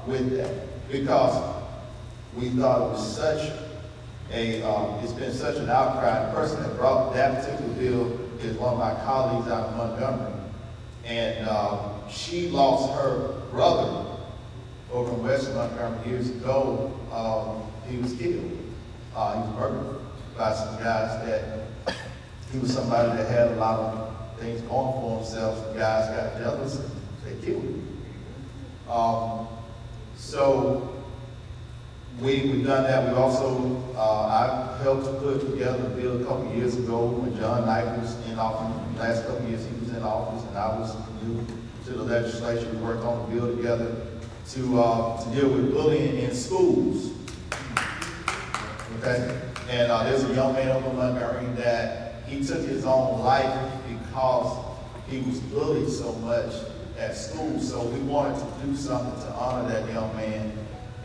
with that. Because we thought it was such a, it's been such an outcry. The person that brought that particular bill is one of my colleagues out of Montgomery. And she lost her brother over in West Montgomery years ago. He was killed. He was murdered by some guys that, he was somebody that had a lot of things going for himself. The guys got jealous and they killed him. So we've done that. We also, I helped to put together a bill a couple of years ago when John Knight was in office. The last couple of years he was in office and I was new to the legislature. We worked on a bill together to deal with bullying in schools. Okay? And there's a young man over in Montgomery that he took his own life because he was bullied so much at school. So we wanted to do something to honor that young man.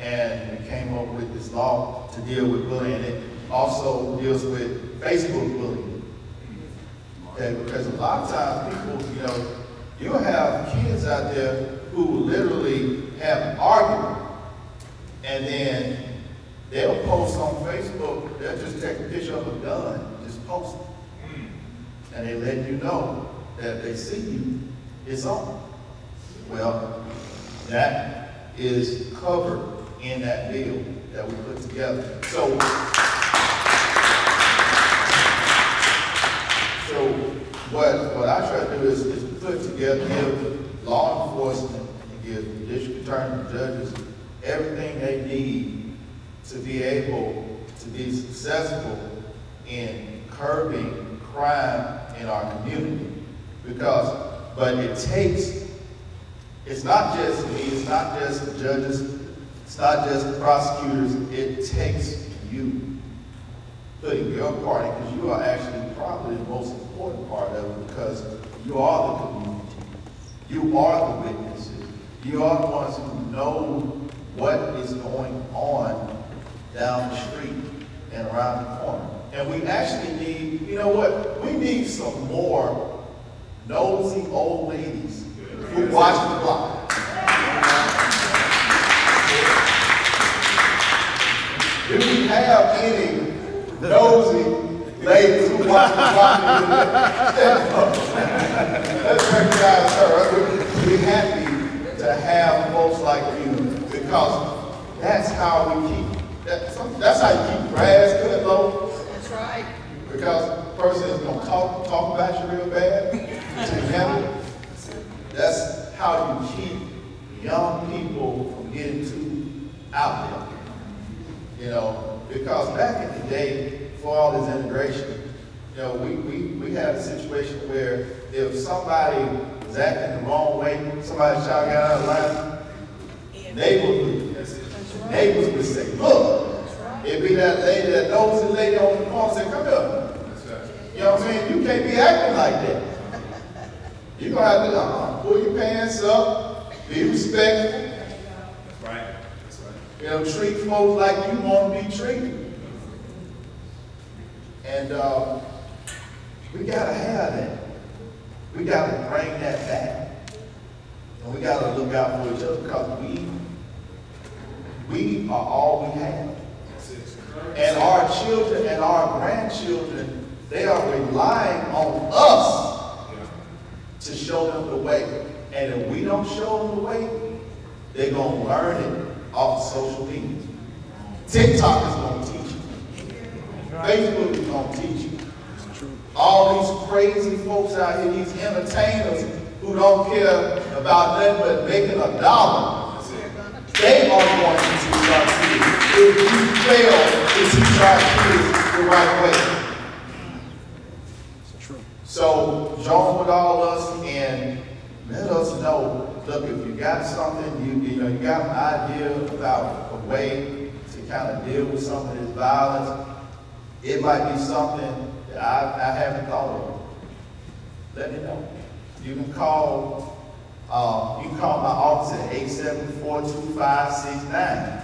And we came up with this law to deal with bullying. It also deals with Facebook bullying. Okay, because a lot of times people, you know, you'll have kids out there who will literally have an argument and then they'll post on Facebook, they'll just take a picture of a gun and just post it. And they let you know that if they see you, it's on. Well, that is covered in that bill that we put together. So what I try to do is put together, give law enforcement and give the district attorney and judges everything they need to be able to be successful in curbing crime in our community. But it takes, it's not just me, it's not just the judges, it's not just the prosecutors, it takes you putting your part in, because you are actually probably the most important part of it, because you are the community. You are the witnesses. You are the ones who know what is going on down the street and around the corner. And we actually need, you know what, we need some more nosy old ladies who watch the block. Do we have any nosy ladies who watch the block? Let's recognize her. We're happy to have folks like you, because that's how we keep, that's how you keep grass good low. That's right. Because the person is going to talk about you real bad to him. That's how you keep young people from getting too out there. You know, because back in the day, before all this integration, you know, we had a situation where if somebody was acting the wrong way, somebody got out of line, neighbors would say, look, it'd be that lady, that nosy lady on the corner, say, come here. You know what I'm saying? You can't be acting like that. You're going to have to pull your pants up, be respectful. That's right. That's right. You know, treat folks like you want to be treated. And we got to have that. We got to bring that back. And we got to look out for each other, because we are all we have. And our children and our grandchildren, they are relying on us to show them the way. And if we don't show them the way, they're going to learn it off social media. TikTok is going to teach you. Facebook is going to teach you. All these crazy folks out here, these entertainers who don't care about nothing but making $1, they are going to teach our kids if you fail to teach our kids the right way. So join with all of us in let us know, look, if you got something, you got an idea about a way to kind of deal with some of this violence, it might be something that I haven't thought of. Let me know. You can call my office at 874-2569.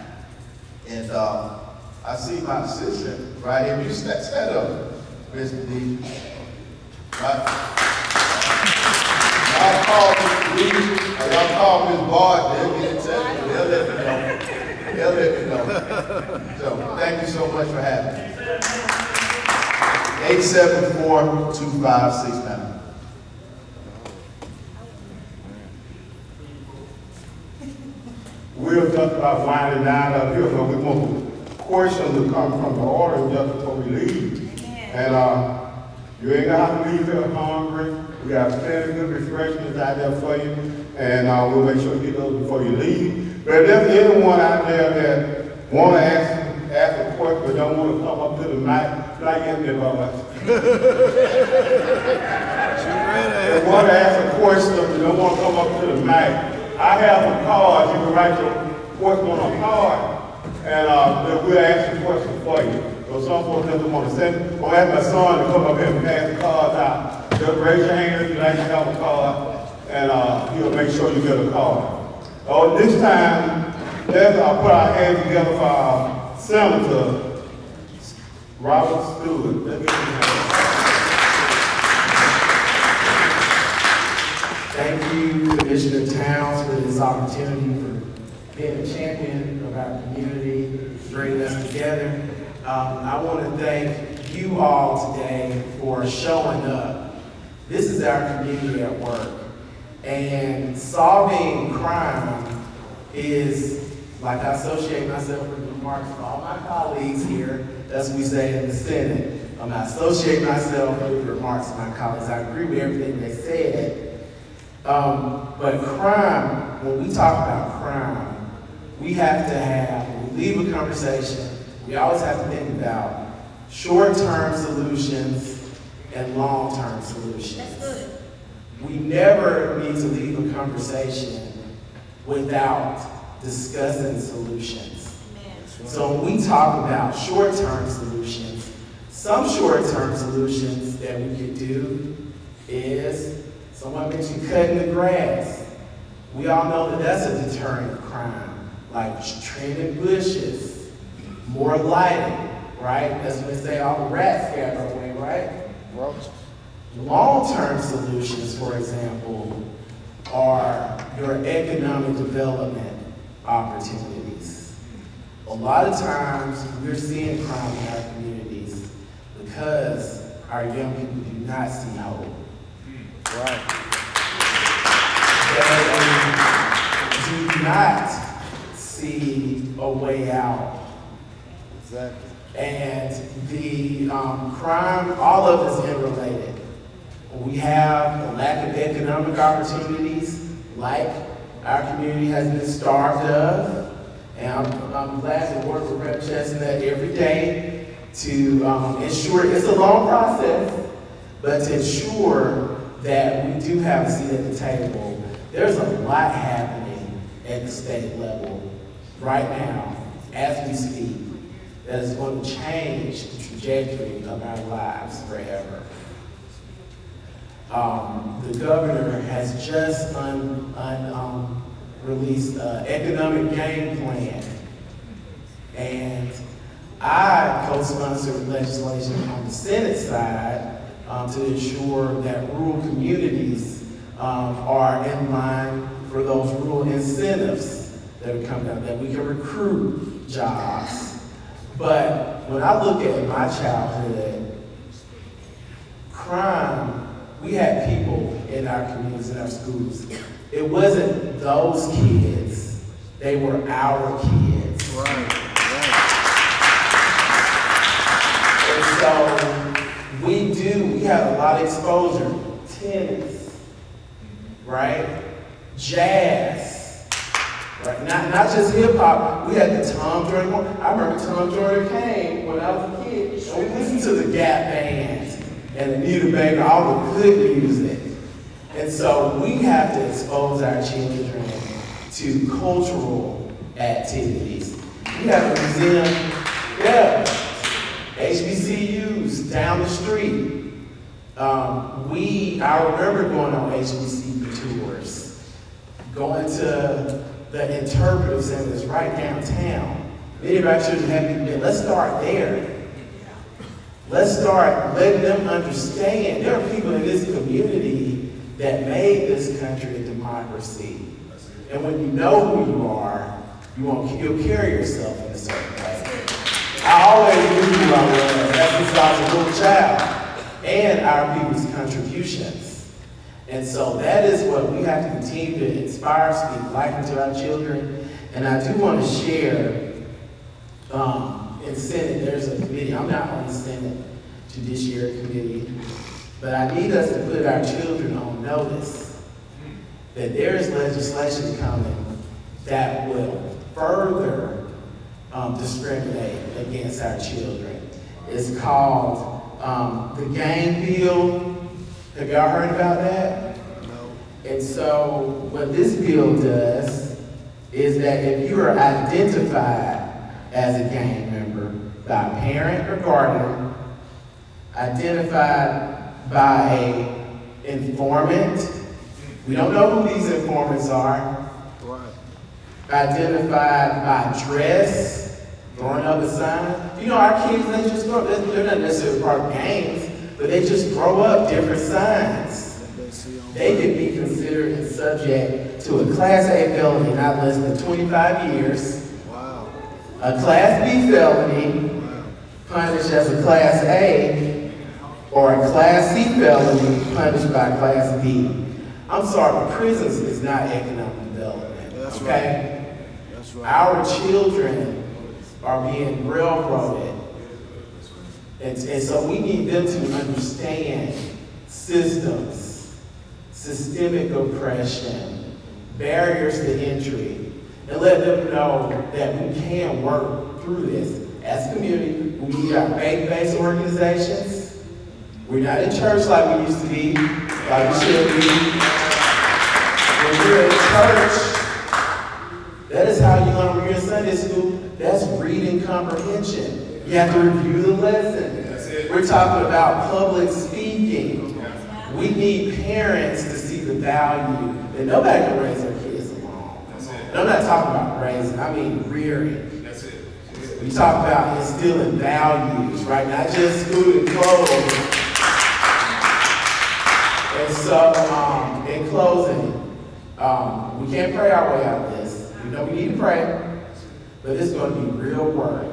And I see my assistant right here. You stand up, Mr. D. Right? Y'all call Mr. D, or y'all call Ms. Bard, they'll get in touch. They'll let me know. They'll let me know. So thank you so much for having me. 874-2569. We're just about winding down up here, but we want questions to come from the audience just before we leave. And you ain't gonna have to leave here hungry. We got plenty of good refreshments out there for you, and we'll make sure you get those before you leave. But if there's anyone out there that want to ask a question but don't want to come up to the mic, like get me about They want to ask a question but don't want to come up to the mic. I have some cards. You can write your question on a card, and we'll ask you questions for you. So some folks just want to send it. I'll ask my son to come up here and pass the cards out. Just raise your hand if you'd like to have a card, and he'll make sure you get a card. This time, let's put our hands together for our Senator, Robert Stewart. Let's give him a hand. Thank you, Commissioner Towns, for this opportunity for being a champion of our community, bringing us together. I want to thank you all today for showing up. This is our community at work. And solving crime is, like I associate myself with the remarks of all my colleagues here, as we say in the Senate. I associate myself with the remarks of my colleagues. I agree with everything they said. But crime, when we talk about crime, we have to have, when we leave a conversation, we always have to think about short-term solutions and long-term solutions. That's good. We never need to leave a conversation without discussing solutions. Amen. So when we talk about short-term solutions, some short-term solutions that we could do is, someone mentioned cutting the grass. We all know that that's a deterrent crime, like trimming bushes, more lighting, right? That's when they say all the rats scatter away, right? Long-term solutions, for example, are your economic development opportunities. A lot of times we're seeing crime in our communities because our young people do not see hope. Right. They do not see a way out. Exactly. And the crime, all of it is interrelated. We have a lack of economic opportunities, like our community has been starved of. And I'm glad to work with Rep. Chestnut every day to ensure, it's a long process, but to ensure that we do have a seat at the table. There's a lot happening at the state level right now, as we speak, that is going to change the trajectory of our lives forever. The governor has just released an economic game plan, and I co-sponsored legislation on the Senate side to ensure that rural communities are in line for those rural incentives that are coming up, that we can recruit jobs. But when I look at my childhood, crime, we had people in our communities, in our schools. It wasn't those kids, they were our kids. Right. And so we had a lot of exposure. Tennis, right? Jazz, right? Not just hip hop. We had the Tom Jordan. I remember Tom Jordan came when I was a kid. And we listened to the Gap Band and Anita Baker, all the good music. And so we have to expose our children to cultural activities. We have a museum, yeah, HBCUs down the street. I remember going on HBCU tours, going to the interpretive centers right downtown. Many of our children haven't been. Let's start there. Let's start letting them understand there are people in this community that made this country a democracy. And when you know who you are, you'll carry yourself in a certain way. I always knew who I was ever since I was a little child, and our people's contributions. And so that is what we have to continue to inspire, speak life into our children. And I do want to share, in Senate, there's a committee. I'm not on the Senate Judiciary Committee, but I need us to put our children on notice that there is legislation coming that will further discriminate against our children. It's called the gang bill. Have y'all heard about that? No. And so what this bill does is that if you are identified as a gang member by a parent or guardian, identified by an informant, we don't know who these informants are, Right. identified by dress, throwing up a sign. You know, our kids, they just grow, they're not necessarily part of gangs, but they just grow up different signs. They could be considered and subject to a Class A felony not less than 25 years, Wow. a Class B felony Wow. punished as a Class A, or a Class C felony punished by Class B. I'm sorry, but prisons is not economic development, That's okay? That's right. Our children are being railroaded. And so we need them to understand systems, systemic oppression, barriers to entry, and let them know that we can work through this. As a community, we need our faith-based organizations. We're not in church like we used to be, like we should be. When you're in church, that is how you learn. When you're in Sunday school, that's reading comprehension. You have to review the lesson. We're talking about public speaking. We need parents to see the value that nobody can raise their kids alone. And I'm not talking about raising, I mean rearing. We talk about instilling values, right? Not just food and clothes. And so, in closing, we can't pray our way out of this. We know we need to pray, but it's going to be real work.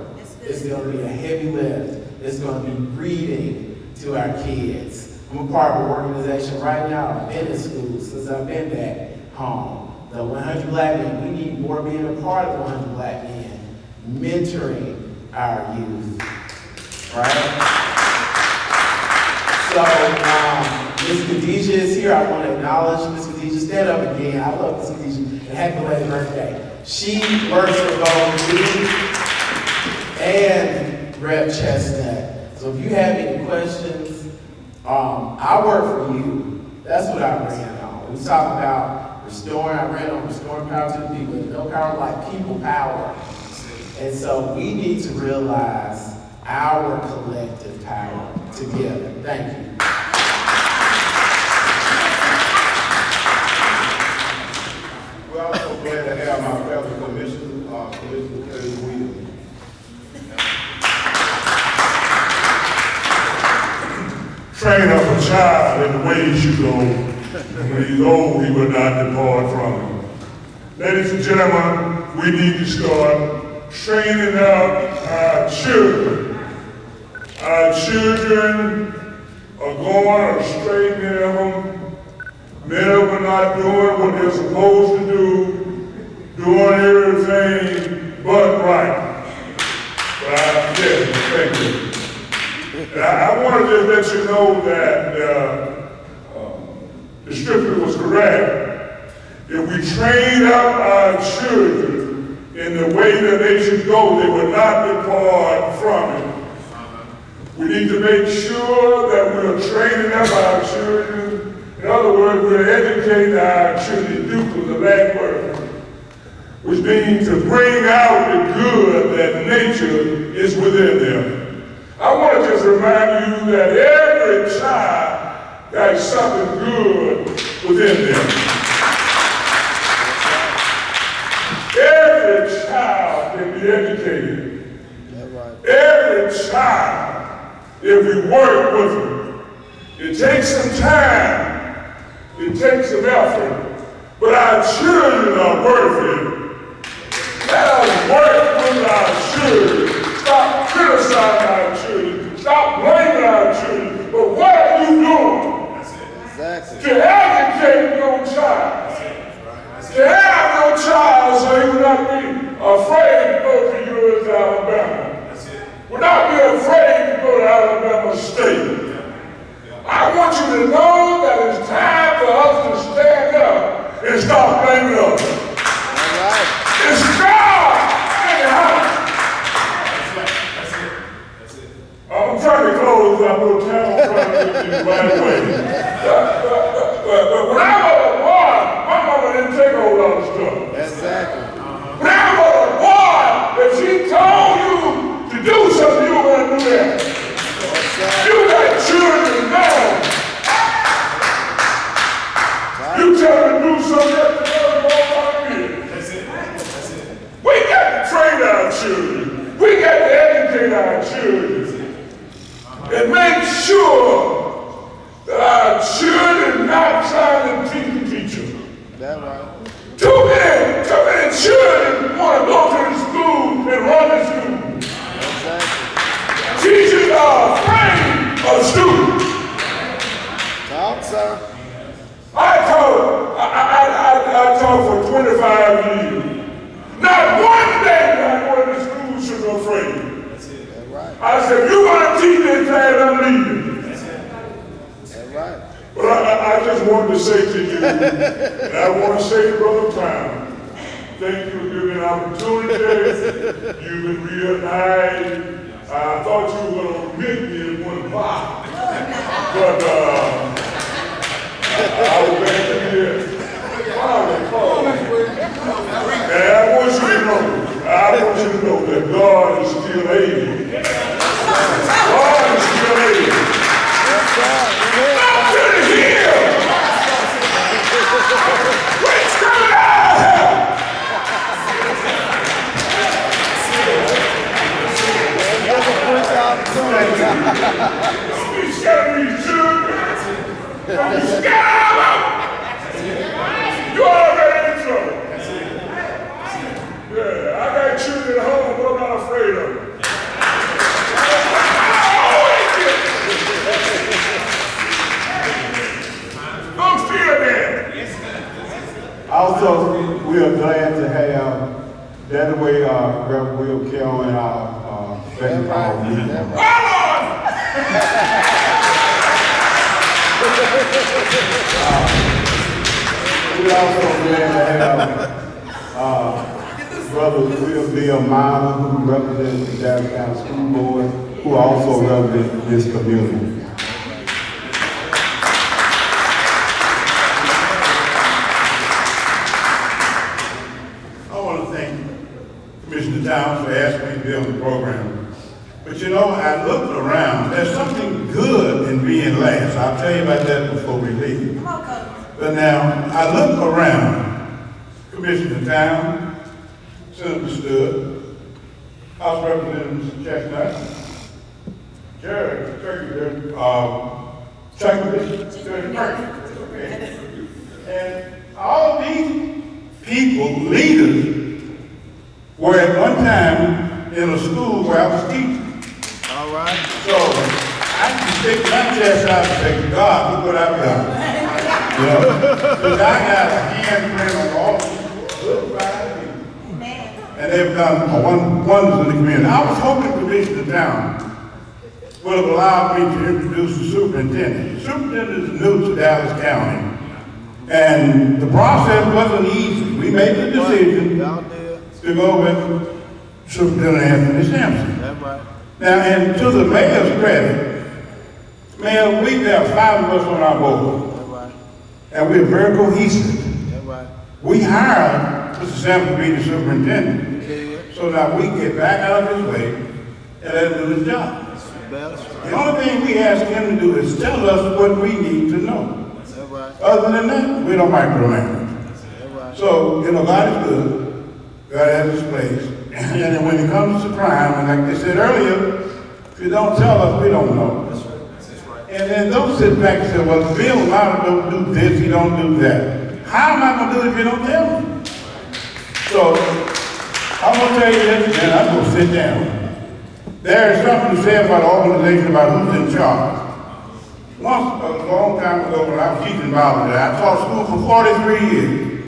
It's going to be a heavy lift. It's going to be reading to our kids. I'm a part of an organization right now. I've been in school since I've been back home. The 100 Black Men, we need more being a part of the 100 Black Men, mentoring our youth, right? So, Ms. Khadijah is here. I want to acknowledge Ms. Khadijah. Stand up again. I love Ms. Khadijah. And happy belated birthday. She works for Golden League and Rep Chestnut. So if you have any questions, I work for you. That's what I ran on. We talk about restoring, I ran on restoring power to the people. No power like people power. And so we need to realize our collective power together. Thank you. We're also glad to have my fellow commissioner, Commissioner Curtis Williams. Train up a child in the way he should go. When he's old, he will not depart from it. Ladies and gentlemen, we need to start training up our children. Our children are going astray, many of them. Many of them are not doing what they're supposed to do, doing everything but right. But yes, thank you. I want to just let you know that the scripture was correct. If we train up our children in the way that they should go, they will not depart from it. We need to make sure that we are training up our children. And other words, we're educating our children. Duke was the last word, which means to bring out the good that nature is within them. I want to just remind you that every child got something good within them. Every child can be educated. Every child, if we work with them, it takes some time, it takes some effort, but our children are worth it. Let us work with our children. Stop criticizing our children. Stop blaming our children. But what are you doing to educate your child? To have your child so he will not be afraid to go to U.S. Alabama. Will not be afraid to go to Alabama State. I want you to know that it's time for us to stand up and stop blaming others. It's God in the house. I'm trying to close. I know town trying to get me right away. But when I was a boy, my mama didn't take a whole lot of stuff. Exactly. When I was a boy, if she told you to do something, you were going to do that. You got children now. You tell them to do something, that's it. We got to train our children. We got to educate our children. And make sure that our children not trying to teach the teacher. That right. Too many children want to go to the school and run the school. Exactly. Teachers are afraid of students. Talk, sir. I taught for 25 years. Not one day did I go into school should be afraid. That's right. I said, you want to teach this class, I'm leaving. That's right. But I just wanted to say to you, and I want to say to Brother Tom, thank you for giving me an opportunity. You've been real nice. I thought you were going to meet me in one box. But I was glad to be here. And I want you to know that God is still able. God is still able. Not to the hill. What's coming out? Don't be scared of these children. Don't be scared of them. You're already in trouble. Yeah, I got children at home, but I'm not afraid of them. I'm still there. Also, we are glad to have that way Reverend Will Kell and our second call meeting. We also glad to have Brother Will Bill Myler, who represents the Dallas County School Board, who also represents this community. I want to thank Commissioner Towns for asking me to be on the program. But you know, I looked around. There's something good in being last. I'll tell you about that before we leave. But now, I look around. Commissioner Towns, Senator Studd, House Representative Chestnut, Jared Turkey, okay. And all these people, leaders, were at one time in a school where I was teaching. All right. So I can stick my chest out and say, God, look what I've done. You know, because I got a handprint on all these good five people. And they've done wonders in the community. I was hoping Commissioner Town would have allowed me to introduce the superintendent. The superintendent is new to Dallas County. And the process wasn't easy. We made the decision to go with Superintendent Anthony Sampson. That's right. Now, and to the mayor's credit, Mayor, there are 5 of us on our board. That's right. and we're very cohesive. That's right. We hired Mr. Sam to be the superintendent, so that we get back out of his way and let him do his job. The only thing we ask him to do is tell us what we need to know. That's right. Other than that, we don't micromanage. That's right. So, you know, God is good. God has his place. And then when it comes to crime, and like they said earlier, if you don't tell us, we don't know. That's right. And then don't sit back and say, well, Bill Miller don't do this, he don't do that. How am I going to do it if you don't tell me? So, I'm going to tell you this, and I'm going to sit down. There is something to say about an organization about who's in charge. Once, a long time ago, when I was teaching biology, I taught school for 43 years.